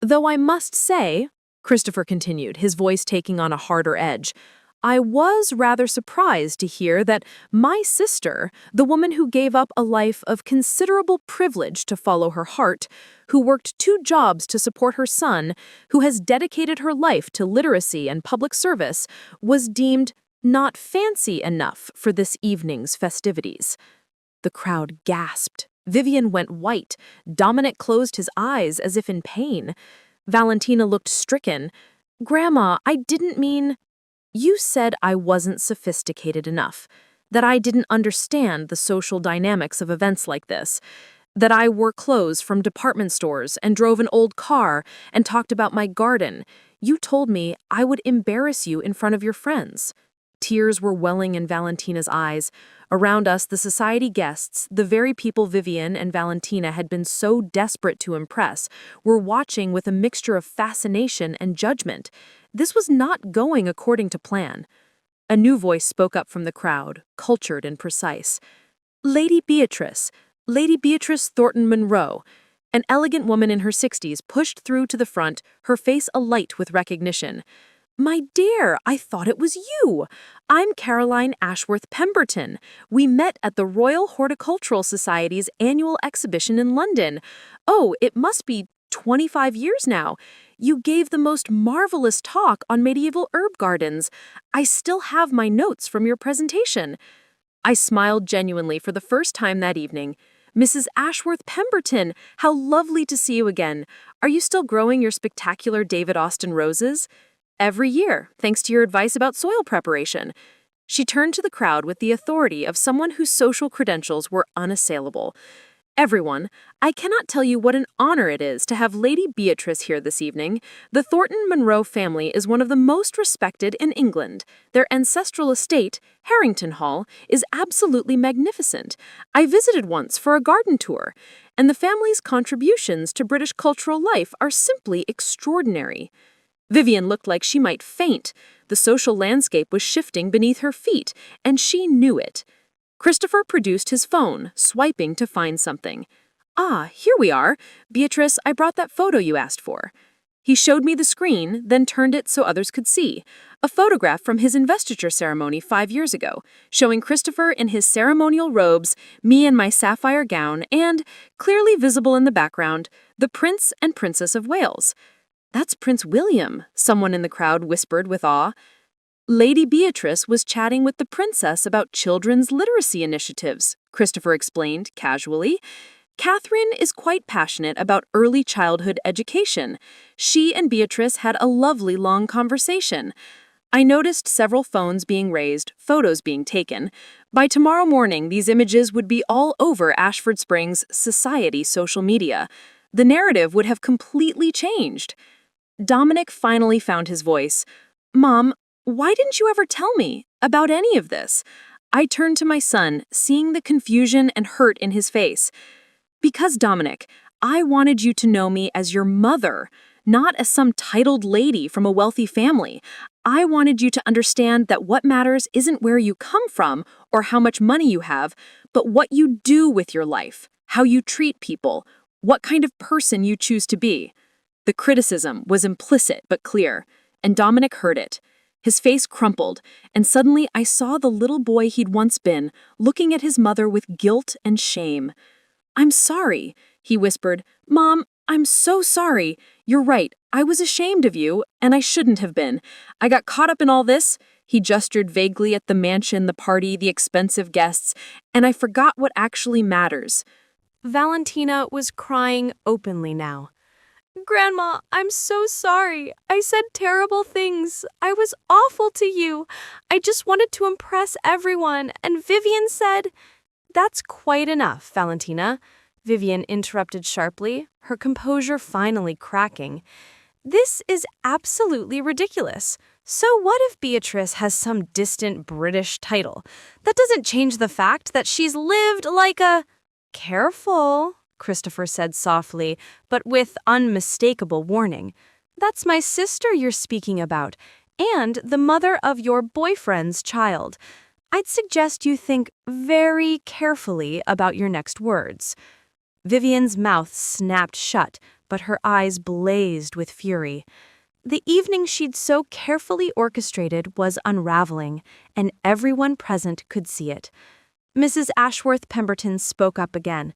"Though I must say," Christopher continued, his voice taking on a harder edge, "I was rather surprised to hear that my sister, the woman who gave up a life of considerable privilege to follow her heart, who worked 2 jobs to support her son, who has dedicated her life to literacy and public service, was deemed not fancy enough for this evening's festivities." The crowd gasped. Vivian went white. Dominic closed his eyes as if in pain. Valentina looked stricken. "Grandma, I didn't mean—" "You said I wasn't sophisticated enough, that I didn't understand the social dynamics of events like this, that I wore clothes from department stores and drove an old car and talked about my garden. You told me I would embarrass you in front of your friends." Tears were welling in Valentina's eyes. Around us, the society guests, the very people Vivian and Valentina had been so desperate to impress, were watching with a mixture of fascination and judgment. This was not going according to plan. A new voice spoke up from the crowd, cultured and precise. Lady Beatrice Thornton Monroe." An elegant woman in her 60s pushed through to the front, her face alight with recognition. "My dear, I thought it was you. I'm Caroline Ashworth Pemberton. We met at the Royal Horticultural Society's annual exhibition in London. Oh, it must be 25 years now. You gave the most marvelous talk on medieval herb gardens. I still have my notes from your presentation." I smiled genuinely for the first time that evening. "Mrs. Ashworth Pemberton, how lovely to see you again. Are you still growing your spectacular David Austin roses?" "Every year, thanks to your advice about soil preparation." She turned to the crowd with the authority of someone whose social credentials were unassailable. Everyone, I cannot tell you what an honor it is to have Lady Beatrice here this evening. The Thornton Monroe family is one of the most respected in England. Their ancestral estate, Harrington Hall, is absolutely magnificent. I visited once for a garden tour, and the family's contributions to British cultural life are simply extraordinary. Vivian looked like she might faint. The social landscape was shifting beneath her feet, and she knew it. Christopher produced his phone, swiping to find something. Ah, here we are. Beatrice, I brought that photo you asked for. He showed me the screen, then turned it so others could see. A photograph from his investiture ceremony 5 years ago, showing Christopher in his ceremonial robes, me in my sapphire gown, and, clearly visible in the background, the Prince and Princess of Wales. That's Prince William, someone in the crowd whispered with awe. Lady Beatrice was chatting with the princess about children's literacy initiatives, Christopher explained casually. Catherine is quite passionate about early childhood education. She and Beatrice had a lovely long conversation. I noticed several phones being raised, photos being taken. By tomorrow morning, these images would be all over Ashford Springs' society social media. The narrative would have completely changed. Dominic finally found his voice. Mom, why didn't you ever tell me about any of this? I turned to my son, seeing the confusion and hurt in his face. Because, Dominic, I wanted you to know me as your mother, not as some titled lady from a wealthy family. I wanted you to understand that what matters isn't where you come from or how much money you have, but what you do with your life, how you treat people, what kind of person you choose to be. The criticism was implicit but clear, and Dominic heard it. His face crumpled, and suddenly I saw the little boy he'd once been, looking at his mother with guilt and shame. I'm sorry, he whispered. Mom, I'm so sorry. You're right, I was ashamed of you, and I shouldn't have been. I got caught up in all this. He gestured vaguely at the mansion, the party, the expensive guests, and I forgot what actually matters. Valentina was crying openly now. Grandma, I'm so sorry. I said terrible things. I was awful to you. I just wanted to impress everyone, and Vivian said— That's quite enough, Valentina, Vivian interrupted sharply, her composure finally cracking. This is absolutely ridiculous. So what if Beatrice has some distant British title? That doesn't change the fact that she's lived like a— Careful, Christopher said softly, but with unmistakable warning. That's my sister you're speaking about, and the mother of your boyfriend's child. I'd suggest you think very carefully about your next words. Vivian's mouth snapped shut, but her eyes blazed with fury. The evening she'd so carefully orchestrated was unraveling, and everyone present could see it. Mrs. Ashworth Pemberton spoke up again.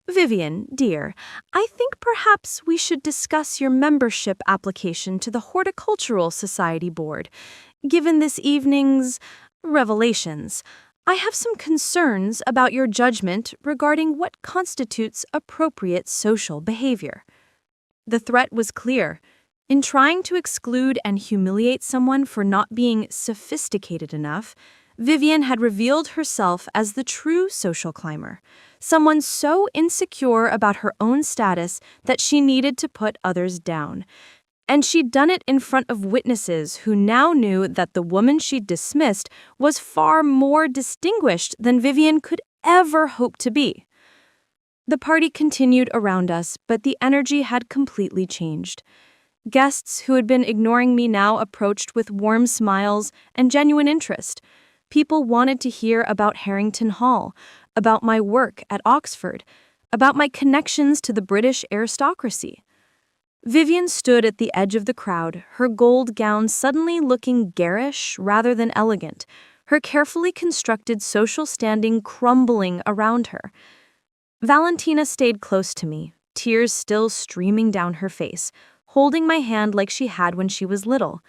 Vivian, dear, I think perhaps we should discuss your membership application to the Horticultural Society Board. Given this evening's revelations, I have some concerns about your judgment regarding what constitutes appropriate social behavior. The threat was clear. In trying to exclude and humiliate someone for not being sophisticated enough, Vivian had revealed herself as the true social climber, someone so insecure about her own status that she needed to put others down. And she'd done it in front of witnesses who now knew that the woman she'd dismissed was far more distinguished than Vivian could ever hope to be. The party continued around us, but the energy had completely changed. Guests who had been ignoring me now approached with warm smiles and genuine interest. People wanted to hear about Harrington Hall, about my work at Oxford, about my connections to the British aristocracy. Vivian stood at the edge of the crowd, her gold gown suddenly looking garish rather than elegant, her carefully constructed social standing crumbling around her. Valentina stayed close to me, tears still streaming down her face, holding my hand like she had when she was little.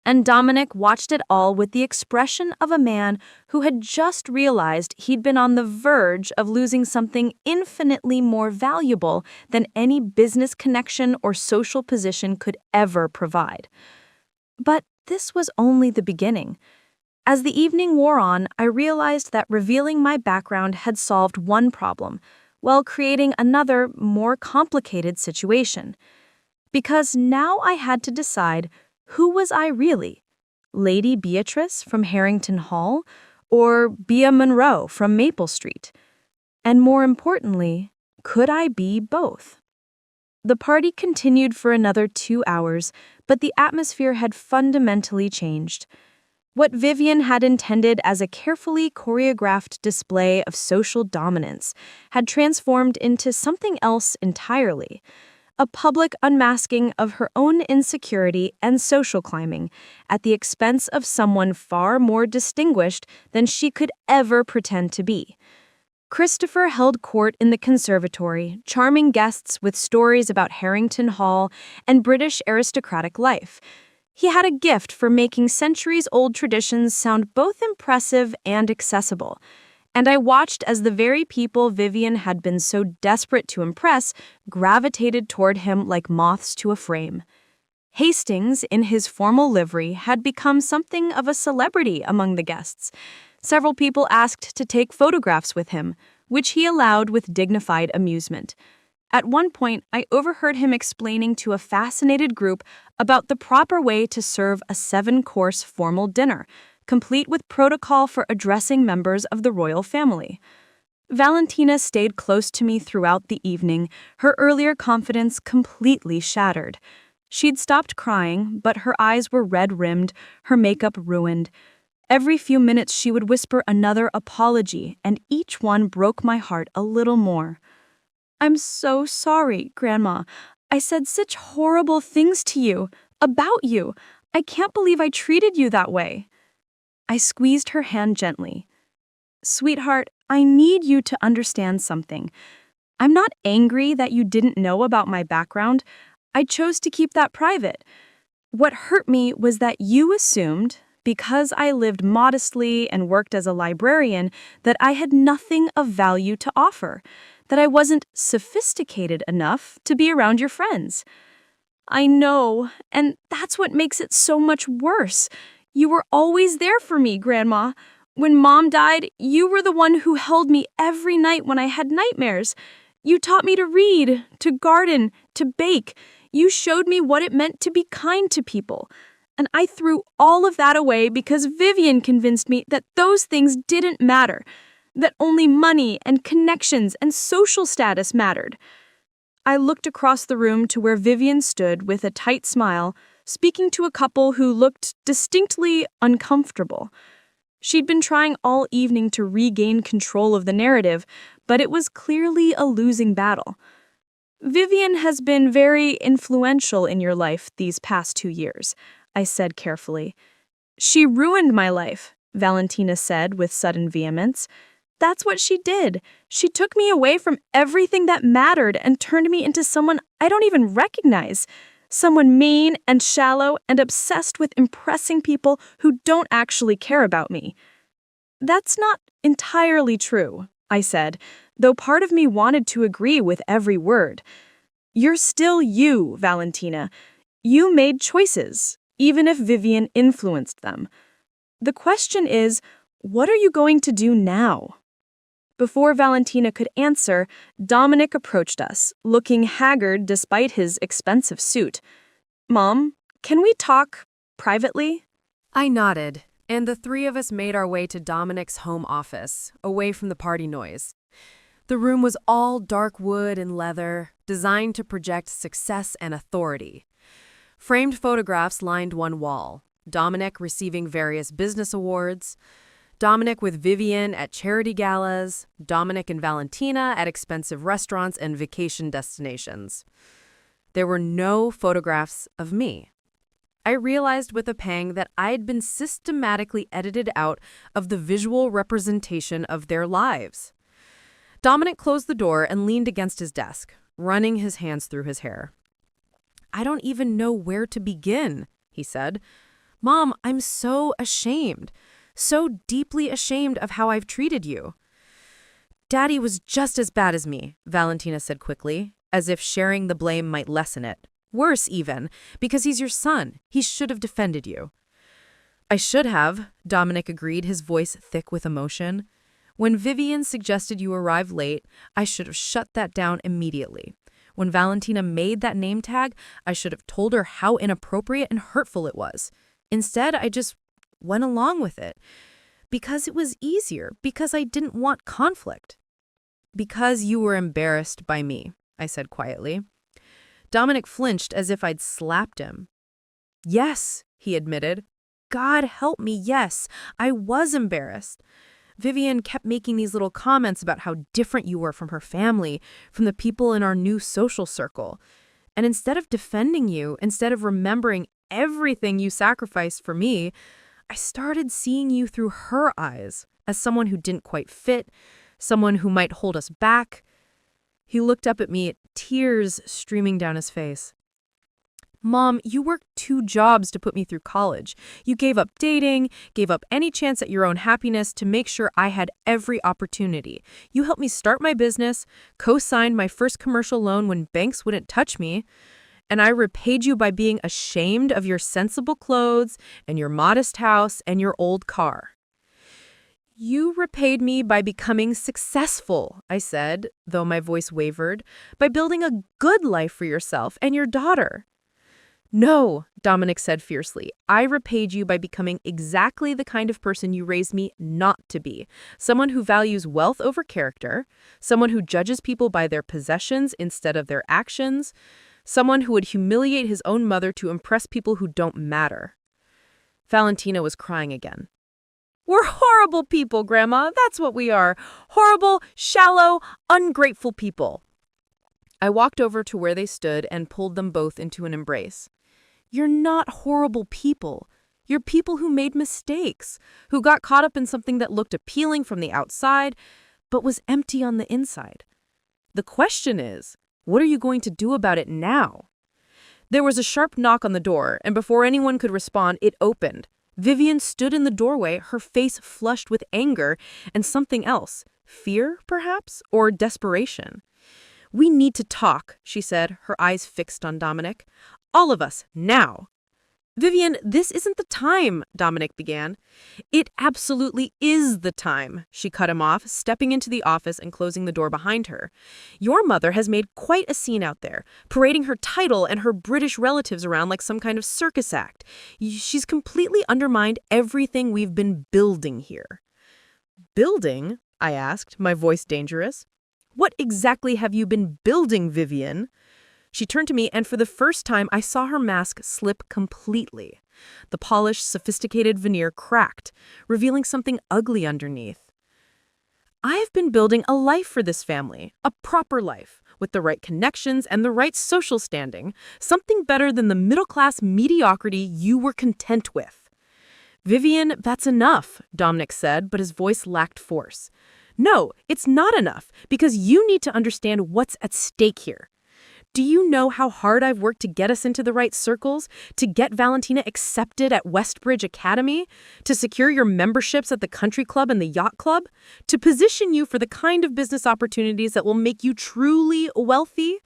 And Dominic watched it all with the expression of a man who had just realized he'd been on the verge of losing something infinitely more valuable than any business connection or social position could ever provide. But this was only the beginning. As the evening wore on, I realized that revealing my background had solved one problem, while creating another, more complicated situation. Because now I had to decide, who was I really? Lady Beatrice from Harrington Hall or Bea Monroe from Maple Street? And more importantly, could I be both? The party continued for another 2 hours, but the atmosphere had fundamentally changed. What Vivian had intended as a carefully choreographed display of social dominance had transformed into something else entirely. A public unmasking of her own insecurity and social climbing at the expense of someone far more distinguished than she could ever pretend to be. Christopher held court in the conservatory, charming guests with stories about Harrington Hall and British aristocratic life. He had a gift for making centuries-old traditions sound both impressive and accessible. And I watched as the very people Vivian had been so desperate to impress gravitated toward him like moths to a frame. Hastings, in his formal livery, had become something of a celebrity among the guests. Several people asked to take photographs with him, which he allowed with dignified amusement. At one point, I overheard him explaining to a fascinated group about the proper way to serve a 7-course formal dinner, complete with protocol for addressing members of the royal family. Valentina stayed close to me throughout the evening, her earlier confidence completely shattered. She'd stopped crying, but her eyes were red-rimmed, her makeup ruined. Every few minutes she would whisper another apology, and each one broke my heart a little more. "I'm so sorry, Grandma. I said such horrible things to you, about you. I can't believe I treated you that way." I squeezed her hand gently. "Sweetheart, I need you to understand something. I'm not angry that you didn't know about my background. I chose to keep that private. What hurt me was that you assumed, because I lived modestly and worked as a librarian, that I had nothing of value to offer, that I wasn't sophisticated enough to be around your friends. I know, and that's what makes it so much worse. You were always there for me, Grandma. When Mom died, you were the one who held me every night when I had nightmares. You taught me to read, to garden, to bake. You showed me what it meant to be kind to people. And I threw all of that away because Vivian convinced me that those things didn't matter, that only money and connections and social status mattered." I looked across the room to where Vivian stood with a tight smile, speaking to a couple who looked distinctly uncomfortable. She'd been trying all evening to regain control of the narrative, but it was clearly a losing battle. "Vivian has been very influential in your life these past 2 years," I said carefully. "She ruined my life," Valentina said with sudden vehemence. "That's what she did. She took me away from everything that mattered and turned me into someone I don't even recognize. Someone mean and shallow and obsessed with impressing people who don't actually care about me." "That's not entirely true," I said, though part of me wanted to agree with every word. "You're still you, Valentina. You made choices, even if Vivian influenced them. The question is, what are you going to do now?" Before Valentina could answer, Dominic approached us, looking haggard despite his expensive suit. "Mom, can we talk privately?" I nodded, and the three of us made our way to Dominic's home office, away from the party noise. The room was all dark wood and leather, designed to project success and authority. Framed photographs lined one wall, Dominic receiving various business awards, Dominic with Vivian at charity galas, Dominic and Valentina at expensive restaurants and vacation destinations. There were no photographs of me. I realized with a pang that I'd been systematically edited out of the visual representation of their lives. Dominic closed the door and leaned against his desk, running his hands through his hair. "I don't even know where to begin," he said. "Mom, I'm so ashamed. So deeply ashamed of how I've treated you." "Daddy was just as bad as me," Valentina said quickly, as if sharing the blame might lessen it. "Worse, even, because he's your son. He should have defended you." "I should have," Dominic agreed, his voice thick with emotion. When Vivian suggested you arrive late, I should have shut that down immediately. When Valentina made that name tag, I should have told her how inappropriate and hurtful it was. Instead, I just went along with it. Because it was easier, because I didn't want conflict. Because you were embarrassed by me, I said quietly. Dominic flinched as if I'd slapped him. Yes, he admitted. God help me, yes, I was embarrassed. Vivian kept making these little comments about how different you were from her family, from the people in our new social circle. And instead of defending you, instead of remembering everything you sacrificed for me, I started seeing you through her eyes, as someone who didn't quite fit, someone who might hold us back. He looked up at me, tears streaming down his face. Mom, you worked 2 jobs to put me through college. You gave up dating, gave up any chance at your own happiness to make sure I had every opportunity. You helped me start my business, co-signed my first commercial loan when banks wouldn't touch me, and I repaid you by being ashamed of your sensible clothes and your modest house and your old car. You repaid me by becoming successful, I said, though my voice wavered, by building a good life for yourself and your daughter. No, Dominic said fiercely. I repaid you by becoming exactly the kind of person you raised me not to be. Someone who values wealth over character, someone who judges people by their possessions instead of their actions, someone who would humiliate his own mother to impress people who don't matter. Valentina was crying again. We're horrible people, Grandma. That's what we are. Horrible, shallow, ungrateful people. I walked over to where they stood and pulled them both into an embrace. You're not horrible people. You're people who made mistakes, who got caught up in something that looked appealing from the outside, but was empty on the inside. The question is, what are you going to do about it now? There was a sharp knock on the door, and before anyone could respond, it opened. Vivian stood in the doorway, her face flushed with anger and something else. Fear, perhaps, or desperation. We need to talk, she said, her eyes fixed on Dominic. All of us, now. Vivian, this isn't the time, Dominic began. It absolutely is the time, she cut him off, stepping into the office and closing the door behind her. Your mother has made quite a scene out there, parading her title and her British relatives around like some kind of circus act. She's completely undermined everything we've been building here. Building? I asked, my voice dangerous. What exactly have you been building, Vivian? She turned to me, and for the first time, I saw her mask slip completely. The polished, sophisticated veneer cracked, revealing something ugly underneath. I have been building a life for this family, a proper life, with the right connections and the right social standing, something better than the middle-class mediocrity you were content with. Vivian, that's enough, Dominic said, but his voice lacked force. No, it's not enough, because you need to understand what's at stake here. Do you know how hard I've worked to get us into the right circles, to get Valentina accepted at Westbridge Academy, to secure your memberships at the country club and the yacht club, to position you for the kind of business opportunities that will make you truly wealthy?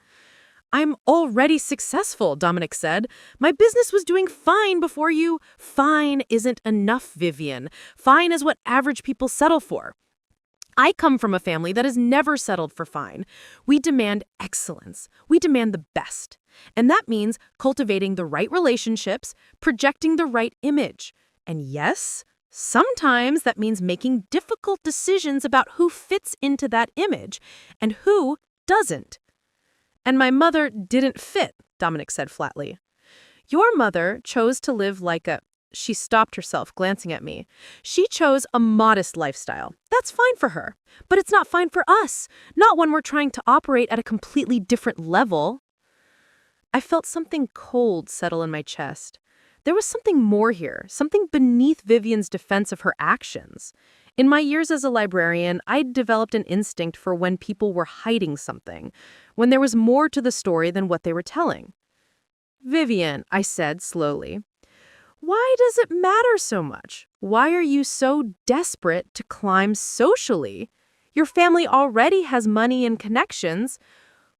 I'm already successful, Dominic said. My business was doing fine before you. Fine isn't enough, Vivian. Fine is what average people settle for. I come from a family that has never settled for fine. We demand excellence. We demand the best. And that means cultivating the right relationships, projecting the right image. And yes, sometimes that means making difficult decisions about who fits into that image and who doesn't. And my mother didn't fit, Dominic said flatly. Your mother chose to live like a... She stopped herself, glancing at me. She chose a modest lifestyle. That's fine for her. But it's not fine for us. Not when we're trying to operate at a completely different level. I felt something cold settle in my chest. There was something more here, something beneath Vivian's defense of her actions. In my years as a librarian, I'd developed an instinct for when people were hiding something, when there was more to the story than what they were telling. Vivian, I said slowly. Why does it matter so much? Why are you so desperate to climb socially? Your family already has money and connections.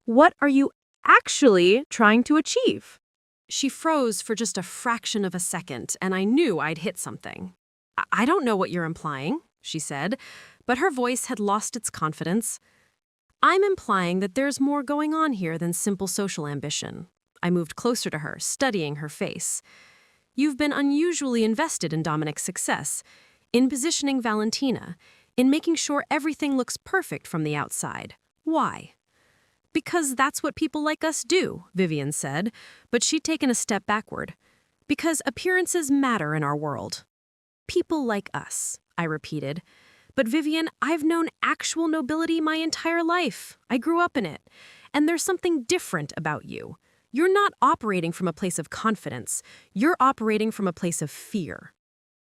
What are you actually trying to achieve? She froze for just a fraction of a second, and I knew I'd hit something. I don't know what you're implying, she said, but her voice had lost its confidence. I'm implying that there's more going on here than simple social ambition. I moved closer to her, studying her face. You've been unusually invested in Dominic's success, in positioning Valentina, in making sure everything looks perfect from the outside. Why? Because that's what people like us do, Vivian said, but she'd taken a step backward. Because appearances matter in our world. People like us, I repeated. But Vivian, I've known actual nobility my entire life. I grew up in it. And there's something different about you. You're not operating from a place of confidence. You're operating from a place of fear.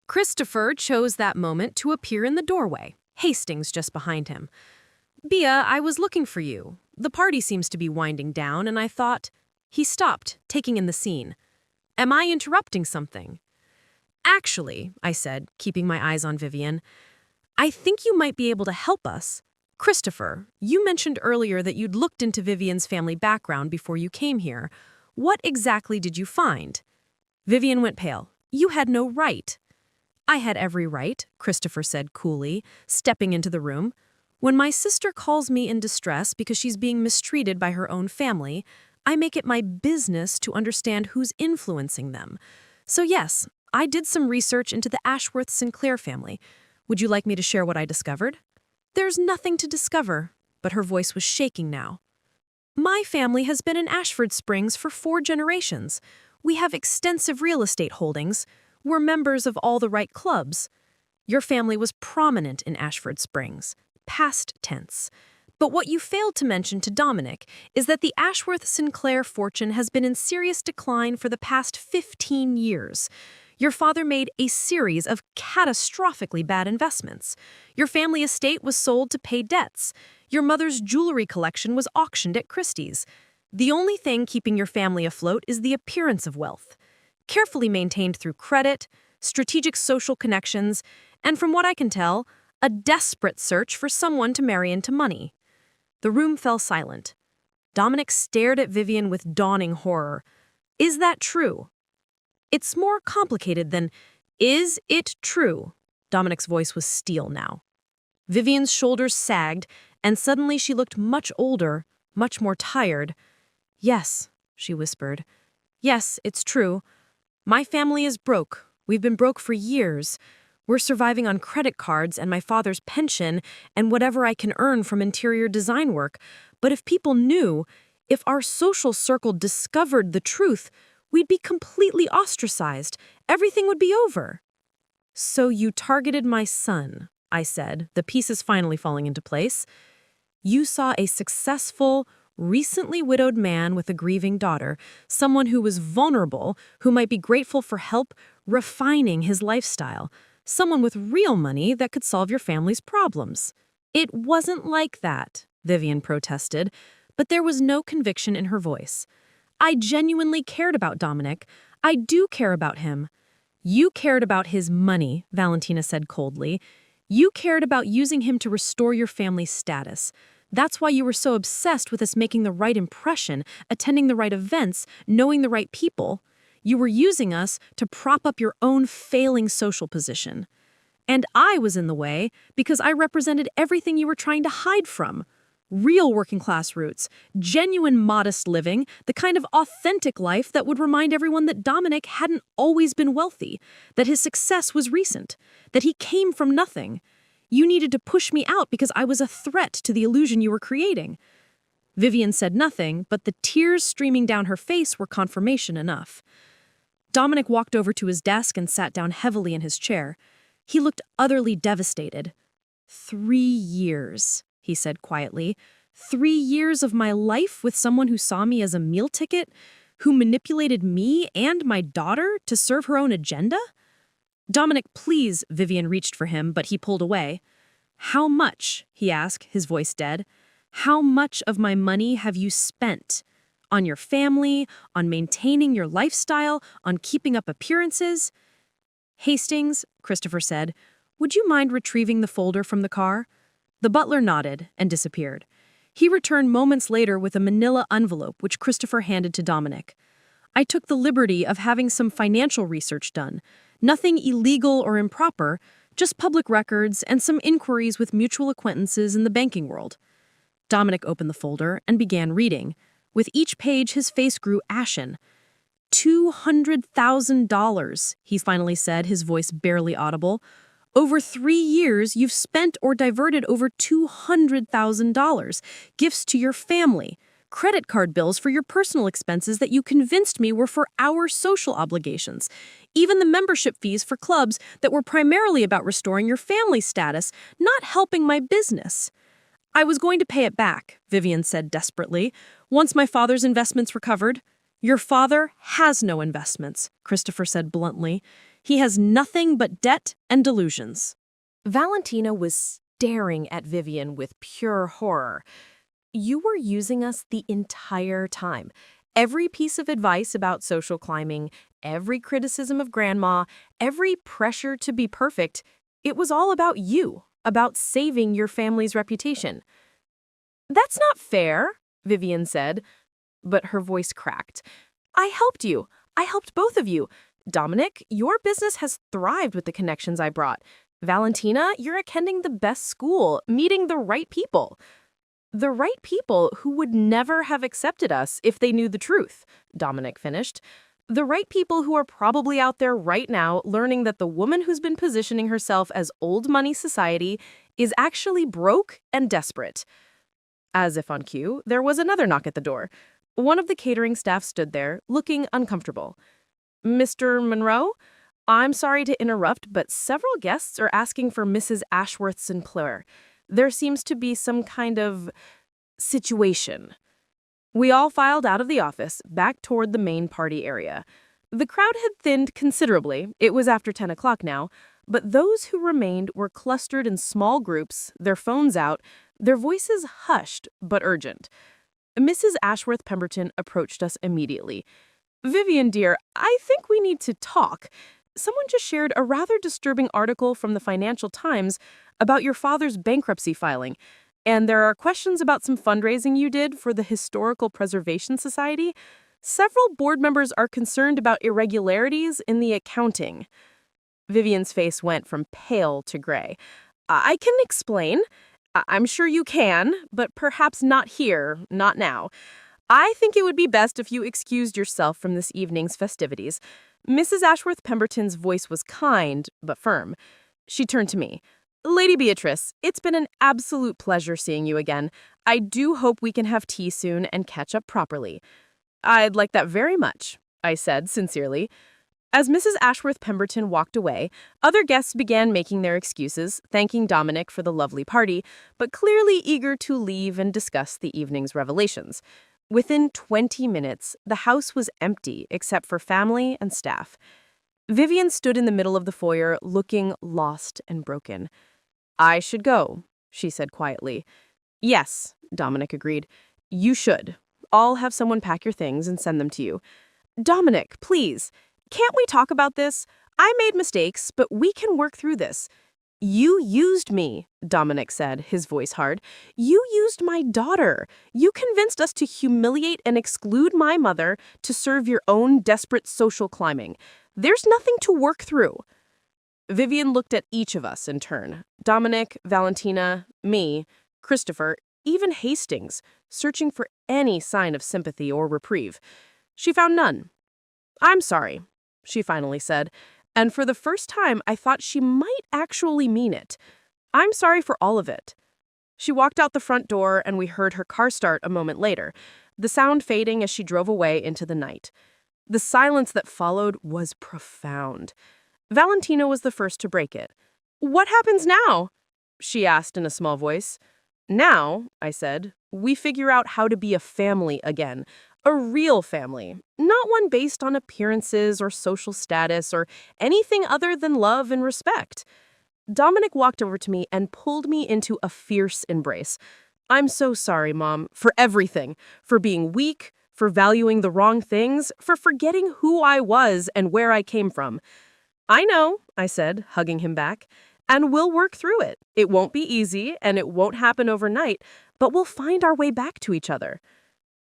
Christopher chose that moment to appear in the doorway, Hastings just behind him. Bea, I was looking for you. The party seems to be winding down, and I thought... He stopped, taking in the scene. Am I interrupting something? Actually, I said, keeping my eyes on Vivian, I think you might be able to help us. Christopher, you mentioned earlier that you'd looked into Vivian's family background before you came here. What exactly did you find? Vivian went pale. You had no right. I had every right, Christopher said coolly, stepping into the room. When my sister calls me in distress because she's being mistreated by her own family, I make it my business to understand who's influencing them. So yes, I did some research into the Ashworth Sinclair family. Would you like me to share what I discovered? There's nothing to discover, but her voice was shaking now. My family has been in Ashford Springs for 4 generations. We have extensive real estate holdings. We're members of all the right clubs. Your family was prominent in Ashford Springs, past tense. But what you failed to mention to Dominic is that the Ashworth Sinclair fortune has been in serious decline for the past 15 years. Your father made a series of catastrophically bad investments. Your family estate was sold to pay debts. Your mother's jewelry collection was auctioned at Christie's. The only thing keeping your family afloat is the appearance of wealth, carefully maintained through credit, strategic social connections, and from what I can tell, a desperate search for someone to marry into money. The room fell silent. Dominic stared at Vivian with dawning horror. Is that true? It's more complicated than, is it true? Dominic's voice was steel now. Vivian's shoulders sagged, and suddenly she looked much older, much more tired. Yes, she whispered. Yes, it's true. My family is broke. We've been broke for years. We're surviving on credit cards and my father's pension and whatever I can earn from interior design work. But if people knew, if our social circle discovered the truth, we'd be completely ostracized. Everything would be over. So you targeted my son, I said, the pieces finally falling into place. You saw a successful, recently widowed man with a grieving daughter, someone who was vulnerable, who might be grateful for help refining his lifestyle, someone with real money that could solve your family's problems. It wasn't like that, Vivian protested, but there was no conviction in her voice. I genuinely cared about Dominic. I do care about him. You cared about his money, Valentina said coldly. You cared about using him to restore your family's status. That's why you were so obsessed with us making the right impression, attending the right events, knowing the right people. You were using us to prop up your own failing social position. And I was in the way because I represented everything you were trying to hide from. Real working-class roots, genuine modest living, the kind of authentic life that would remind everyone that Dominic hadn't always been wealthy, that his success was recent, that he came from nothing. You needed to push me out because I was a threat to the illusion you were creating. Vivian said nothing, but the tears streaming down her face were confirmation enough. Dominic walked over to his desk and sat down heavily in his chair. He looked utterly devastated. 3 years, he said quietly. 3 years of my life with someone who saw me as a meal ticket, who manipulated me and my daughter to serve her own agenda? Dominic, please, Vivian reached for him, but he pulled away. How much, he asked, his voice dead. How much of my money have you spent? On your family, on maintaining your lifestyle, on keeping up appearances? Hastings, Christopher said, would you mind retrieving the folder from the car? The butler nodded and disappeared. He returned moments later with a manila envelope which Christopher handed to Dominic. I took the liberty of having some financial research done. Nothing illegal or improper, Just public records and some inquiries with mutual acquaintances in the banking world. Dominic opened the folder and began reading. With each page, his face grew ashen. $200,000, he finally said, his voice barely audible. Over 3 years, you've spent or diverted over $200,000. Gifts to your family. Credit card bills for your personal expenses that you convinced me were for our social obligations. Even the membership fees for clubs that were primarily about restoring your family status, not helping my business. I was going to pay it back, Vivian said desperately, once my father's investments recovered. Your father has no investments, Christopher said bluntly. He has nothing but debt and delusions. Valentina was staring at Vivian with pure horror. You were using us the entire time. Every piece of advice about social climbing, every criticism of Grandma, every pressure to be perfect, it was all about you, about saving your family's reputation. That's not fair, Vivian said, but her voice cracked. I helped you. I helped both of you. Dominic, your business has thrived with the connections I brought. Valentina, you're attending the best school, meeting the right people. The right people who would never have accepted us if they knew the truth, Dominic finished. The right people who are probably out there right now learning that the woman who's been positioning herself as old money society is actually broke and desperate. As if on cue, there was another knock at the door. One of the catering staff stood there, looking uncomfortable. Mr. Monroe, I'm sorry to interrupt, but several guests are asking for Mrs. Ashworth's employer. There seems to be some kind of situation. We all filed out of the office, back toward the main party area. The crowd had thinned considerably. It was after 10 o'clock now, but those who remained were clustered in small groups, their phones out, their voices hushed but urgent. Mrs. Ashworth Pemberton approached us immediately. Vivian, dear, I think we need to talk. Someone just shared a rather disturbing article from the Financial Times about your father's bankruptcy filing, and there are questions about some fundraising you did for the Historical Preservation Society. Several board members are concerned about irregularities in the accounting. Vivian's face went from pale to gray. I can explain. I'm sure you can, but perhaps not here, not now. I think it would be best if you excused yourself from this evening's festivities. Mrs. Ashworth Pemberton's voice was kind, but firm. She turned to me. Lady Beatrice, it's been an absolute pleasure seeing you again. I do hope we can have tea soon and catch up properly. I'd like that very much, I said sincerely. As Mrs. Ashworth Pemberton walked away, other guests began making their excuses, thanking Dominic for the lovely party, but clearly eager to leave and discuss the evening's revelations. Within 20 minutes, the house was empty except for family and staff. Vivian stood in the middle of the foyer, looking lost and broken. I should go, she said quietly. Yes, Dominic agreed. You should. I'll have someone pack your things and send them to you. Dominic, please. Can't we talk about this? I made mistakes, but we can work through this. You used me, Dominic said, his voice hard. You used my daughter. You convinced us to humiliate and exclude my mother to serve your own desperate social climbing. There's nothing to work through. Vivian looked at each of us in turn. Dominic, Valentina, me, Christopher, even Hastings, searching for any sign of sympathy or reprieve. She found none. I'm sorry, she finally said, and for the first time I thought she might actually mean it. I'm sorry for all of it. She walked out the front door and we heard her car start a moment later, the sound fading as she drove away into the night. The silence that followed was profound. Valentina was the first to break it. What happens now? She asked in a small voice. Now, I said, we figure out how to be a family again. A real family, not one based on appearances or social status or anything other than love and respect. Dominic walked over to me and pulled me into a fierce embrace. I'm so sorry, Mom, for everything, for being weak, for valuing the wrong things, for forgetting who I was and where I came from. I know, I said, hugging him back, and we'll work through it. It won't be easy and it won't happen overnight, but we'll find our way back to each other.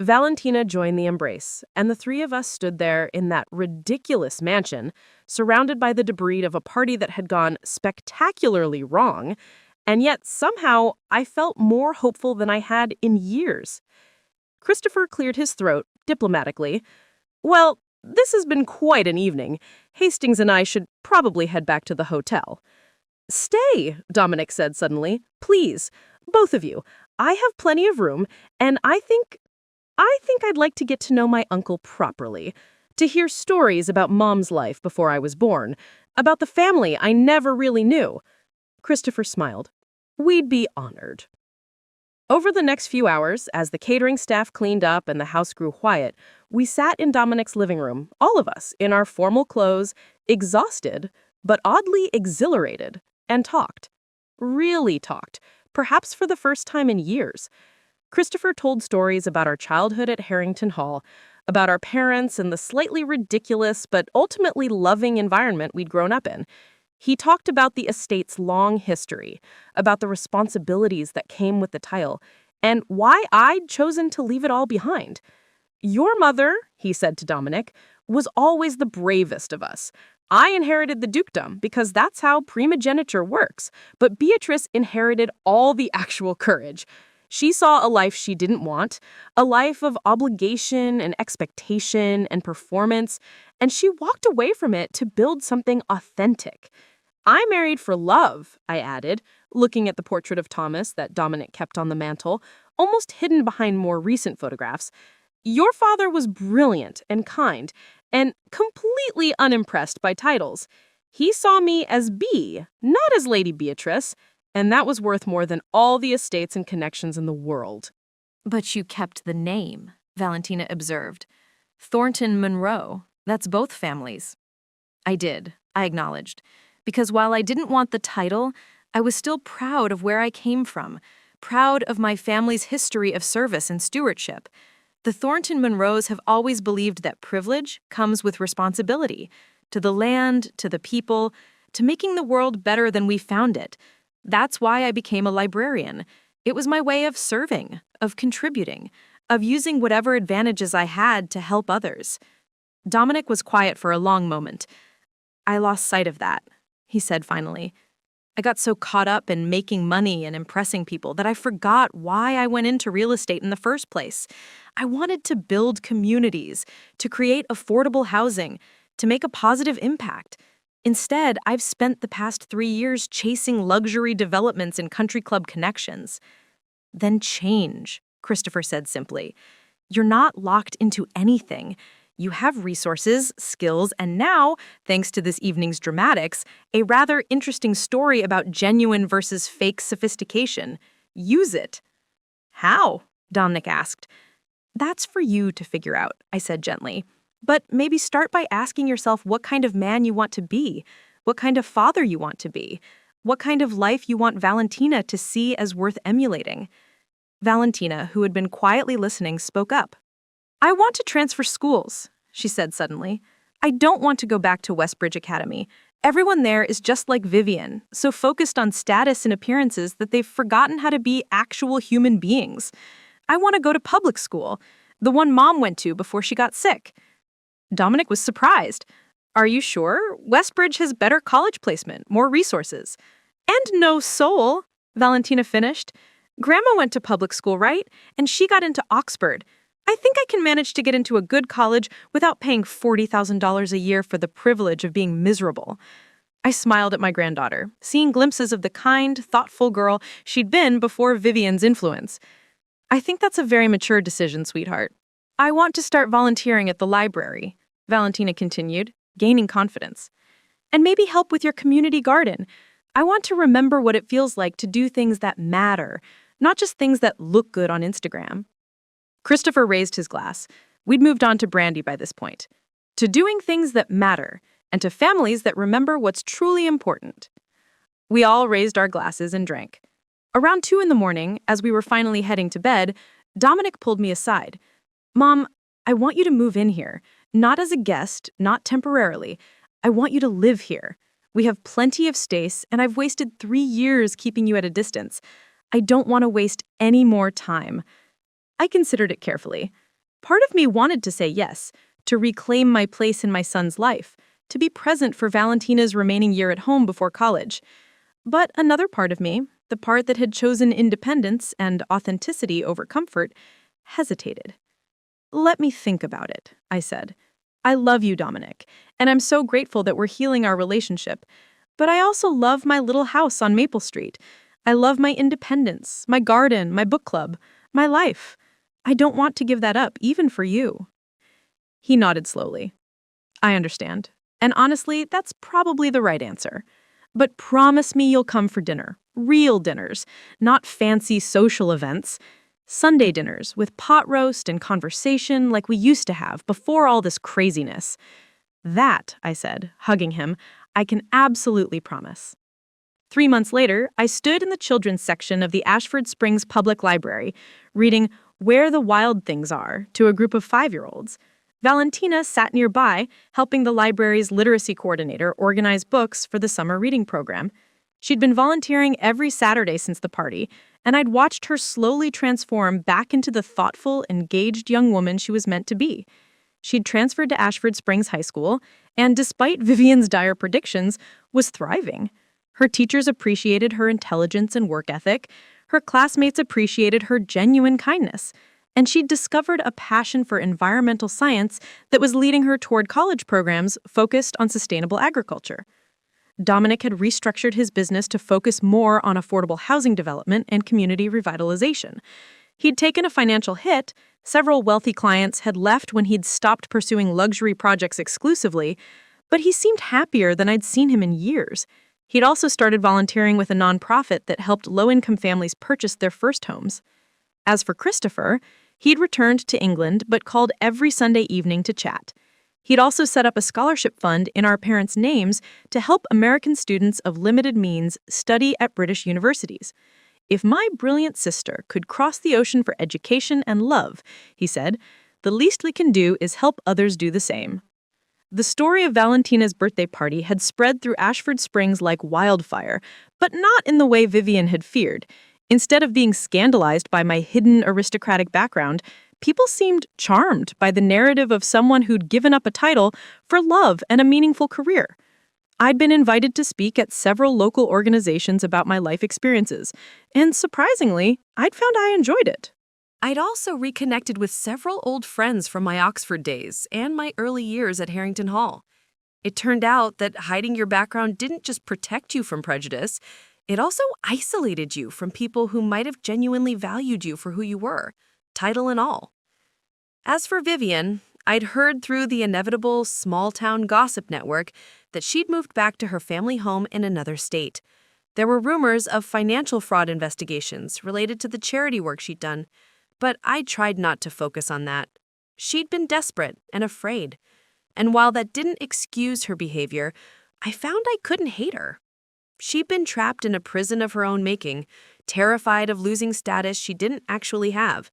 Valentina joined the embrace, and the three of us stood there in that ridiculous mansion, surrounded by the debris of a party that had gone spectacularly wrong, and yet somehow I felt more hopeful than I had in years. Christopher cleared his throat diplomatically. Well, this has been quite an evening. Hastings and I should probably head back to the hotel. Stay, Dominic said suddenly. Please, both of you. I have plenty of room, and I think I'd like to get to know my uncle properly, to hear stories about Mom's life before I was born, about the family I never really knew. Christopher smiled. We'd be honored. Over the next few hours, as the catering staff cleaned up and the house grew quiet, we sat in Dominic's living room, all of us, in our formal clothes, exhausted, but oddly exhilarated, and talked. Really talked, perhaps for the first time in years. Christopher told stories about our childhood at Harrington Hall, about our parents and the slightly ridiculous but ultimately loving environment we'd grown up in. He talked about the estate's long history, about the responsibilities that came with the title, and why I'd chosen to leave it all behind. Your mother, he said to Dominic, was always the bravest of us. I inherited the dukedom because that's how primogeniture works, but Beatrice inherited all the actual courage. She saw a life she didn't want, a life of obligation and expectation and performance, and she walked away from it to build something authentic. I married for love, I added, looking at the portrait of Thomas that Dominic kept on the mantel, almost hidden behind more recent photographs. Your father was brilliant and kind, and completely unimpressed by titles. He saw me as Bea, not as Lady Beatrice, and that was worth more than all the estates and connections in the world. But you kept the name, Valentina observed. Thornton Monroe, that's both families. I did, I acknowledged, because while I didn't want the title, I was still proud of where I came from, proud of my family's history of service and stewardship. The Thornton Monroes have always believed that privilege comes with responsibility, to the land, to the people, to making the world better than we found it. That's why I became a librarian. It was my way of serving, of contributing, of using whatever advantages I had to help others. Dominic was quiet for a long moment. I lost sight of that, he said finally. I got so caught up in making money and impressing people that I forgot why I went into real estate in the first place. I wanted to build communities, to create affordable housing, to make a positive impact. Instead, I've spent the past 3 years chasing luxury developments and country club connections. Then change, Christopher said simply. You're not locked into anything. You have resources, skills, and now, thanks to this evening's dramatics, a rather interesting story about genuine versus fake sophistication. Use it. How? Dominic asked. That's for you to figure out, I said gently. But maybe start by asking yourself what kind of man you want to be, what kind of father you want to be, what kind of life you want Valentina to see as worth emulating. Valentina, who had been quietly listening, spoke up. I want to transfer schools, she said suddenly. I don't want to go back to Westbridge Academy. Everyone there is just like Vivian, so focused on status and appearances that they've forgotten how to be actual human beings. I want to go to public school, the one Mom went to before she got sick. Dominic was surprised. Are you sure? Westbridge has better college placement, more resources. And no soul, Valentina finished. Grandma went to public school, right? And she got into Oxford. I think I can manage to get into a good college without paying $40,000 a year for the privilege of being miserable. I smiled at my granddaughter, seeing glimpses of the kind, thoughtful girl she'd been before Vivian's influence. I think that's a very mature decision, sweetheart. I want to start volunteering at the library, Valentina continued, gaining confidence. And maybe help with your community garden. I want to remember what it feels like to do things that matter, not just things that look good on Instagram. Christopher raised his glass. We'd moved on to brandy by this point. To doing things that matter, and to families that remember what's truly important. We all raised our glasses and drank. Around 2 a.m, as we were finally heading to bed, Dominic pulled me aside. Mom, I want you to move in here. Not as a guest, not temporarily. I want you to live here. We have plenty of space, and I've wasted 3 years keeping you at a distance. I don't want to waste any more time. I considered it carefully. Part of me wanted to say yes, to reclaim my place in my son's life, to be present for Valentina's remaining year at home before college. But another part of me, the part that had chosen independence and authenticity over comfort, hesitated. "Let me think about it," I said. "I love you, Dominic, and I'm so grateful that we're healing our relationship. But I also love my little house on Maple Street. I love my independence, my garden, my book club, my life. I don't want to give that up, even for you." He nodded slowly. "I understand. And honestly, that's probably the right answer. But promise me you'll come for dinner. Real dinners, not fancy social events. Sunday dinners with pot roast and conversation like we used to have before all this craziness." "That," I said, hugging him, "I can absolutely promise." 3 months later, I stood in the children's section of the Ashford Springs Public Library, reading Where the Wild Things Are to a group of 5-year-olds. Valentina sat nearby, helping the library's literacy coordinator organize books for the summer reading program. She'd been volunteering every Saturday since the party, and I'd watched her slowly transform back into the thoughtful, engaged young woman she was meant to be. She'd transferred to Ashford Springs High School, and despite Vivian's dire predictions, was thriving. Her teachers appreciated her intelligence and work ethic. Her classmates appreciated her genuine kindness. And she'd discovered a passion for environmental science that was leading her toward college programs focused on sustainable agriculture. Dominic had restructured his business to focus more on affordable housing development and community revitalization. He'd taken a financial hit. Several wealthy clients had left when he'd stopped pursuing luxury projects exclusively, but he seemed happier than I'd seen him in years. He'd also started volunteering with a nonprofit that helped low-income families purchase their first homes. As for Christopher, he'd returned to England but called every Sunday evening to chat. He'd also set up a scholarship fund in our parents' names to help American students of limited means study at British universities. "If my brilliant sister could cross the ocean for education and love," he said, "the least we can do is help others do the same." The story of Valentina's birthday party had spread through Ashford Springs like wildfire, but not in the way Vivian had feared. Instead of being scandalized by my hidden aristocratic background, people seemed charmed by the narrative of someone who'd given up a title for love and a meaningful career. I'd been invited to speak at several local organizations about my life experiences, and surprisingly, I'd found I enjoyed it. I'd also reconnected with several old friends from my Oxford days and my early years at Harrington Hall. It turned out that hiding your background didn't just protect you from prejudice, it also isolated you from people who might have genuinely valued you for who you were, title and all. As for Vivian, I'd heard through the inevitable small-town gossip network that she'd moved back to her family home in another state. There were rumors of financial fraud investigations related to the charity work she'd done, but I tried not to focus on that. She'd been desperate and afraid, and while that didn't excuse her behavior, I found I couldn't hate her. She'd been trapped in a prison of her own making, terrified of losing status she didn't actually have.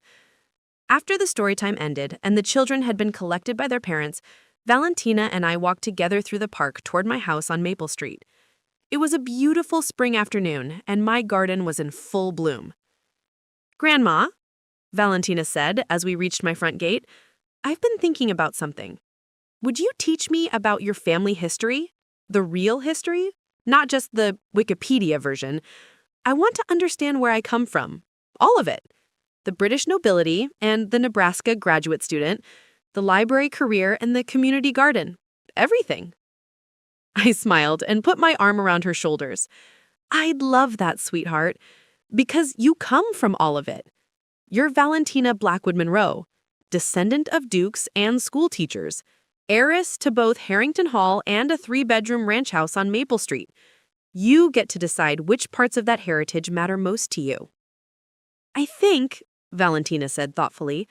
After the storytime ended and the children had been collected by their parents, Valentina and I walked together through the park toward my house on Maple Street. It was a beautiful spring afternoon, and my garden was in full bloom. "Grandma," Valentina said as we reached my front gate, "I've been thinking about something. Would you teach me about your family history? The real history? Not just the Wikipedia version. I want to understand where I come from. All of it. The British nobility and the Nebraska graduate student, the library career and the community garden. Everything." I smiled and put my arm around her shoulders. "I'd love that, sweetheart, because you come from all of it. You're Valentina Blackwood Monroe, descendant of dukes and school teachers, heiress to both Harrington Hall and a 3-bedroom ranch house on Maple Street. You get to decide which parts of that heritage matter most to you." "I think," Valentina said thoughtfully,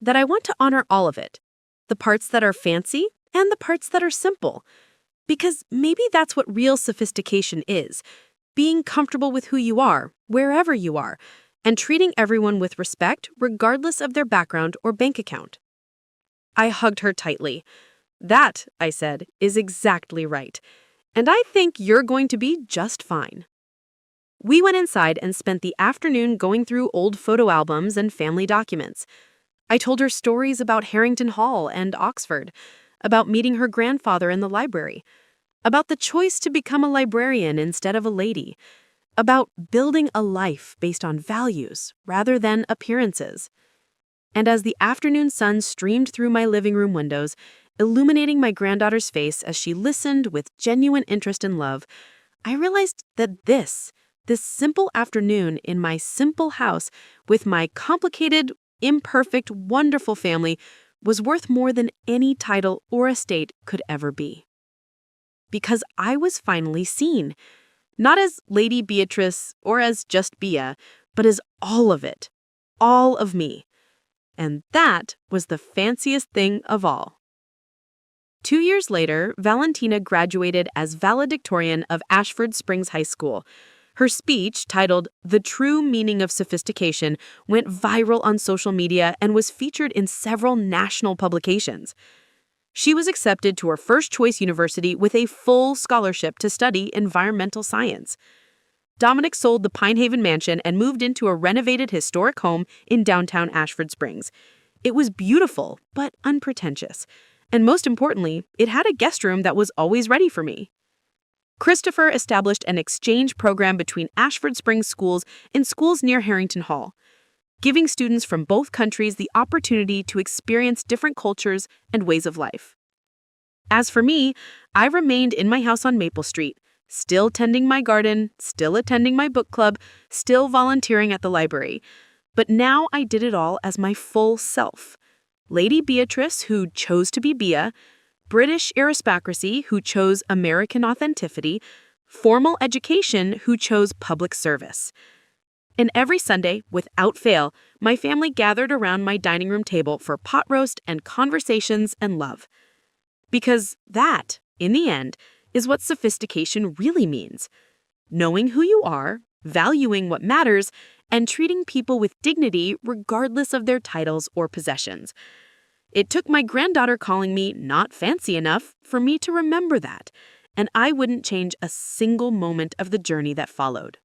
"that I want to honor all of it, the parts that are fancy and the parts that are simple, because maybe that's what real sophistication is, being comfortable with who you are, wherever you are, and treating everyone with respect regardless of their background or bank account." I hugged her tightly. "That," I said, "is exactly right, and I think you're going to be just fine." We went inside and spent the afternoon going through old photo albums and family documents. I told her stories about Harrington Hall and Oxford, about meeting her grandfather in the library, about the choice to become a librarian instead of a lady, about building a life based on values rather than appearances. And as the afternoon sun streamed through my living room windows, illuminating my granddaughter's face as she listened with genuine interest and love, I realized that this simple afternoon in my simple house with my complicated, imperfect, wonderful family was worth more than any title or estate could ever be. Because I was finally seen, not as Lady Beatrice or as just Bea, but as all of it, all of me. And that was the fanciest thing of all. 2 years later, Valentina graduated as valedictorian of Ashford Springs High School. Her speech, titled "The True Meaning of Sophistication," went viral on social media and was featured in several national publications. She was accepted to her first-choice university with a full scholarship to study environmental science. Dominic sold the Pinehaven mansion and moved into a renovated historic home in downtown Ashford Springs. It was beautiful, but unpretentious. And most importantly, it had a guest room that was always ready for me. Christopher established an exchange program between Ashford Springs schools and schools near Harrington Hall, giving students from both countries the opportunity to experience different cultures and ways of life. As for me, I remained in my house on Maple Street, still tending my garden, still attending my book club, still volunteering at the library. But now I did it all as my full self. Lady Beatrice, who chose to be Bea, British aristocracy, who chose American authenticity, formal education, who chose public service. And every Sunday, without fail, my family gathered around my dining room table for pot roast and conversations and love. Because that, in the end, is what sophistication really means. Knowing who you are, valuing what matters, and treating people with dignity regardless of their titles or possessions. It took my granddaughter calling me not fancy enough for me to remember that, and I wouldn't change a single moment of the journey that followed.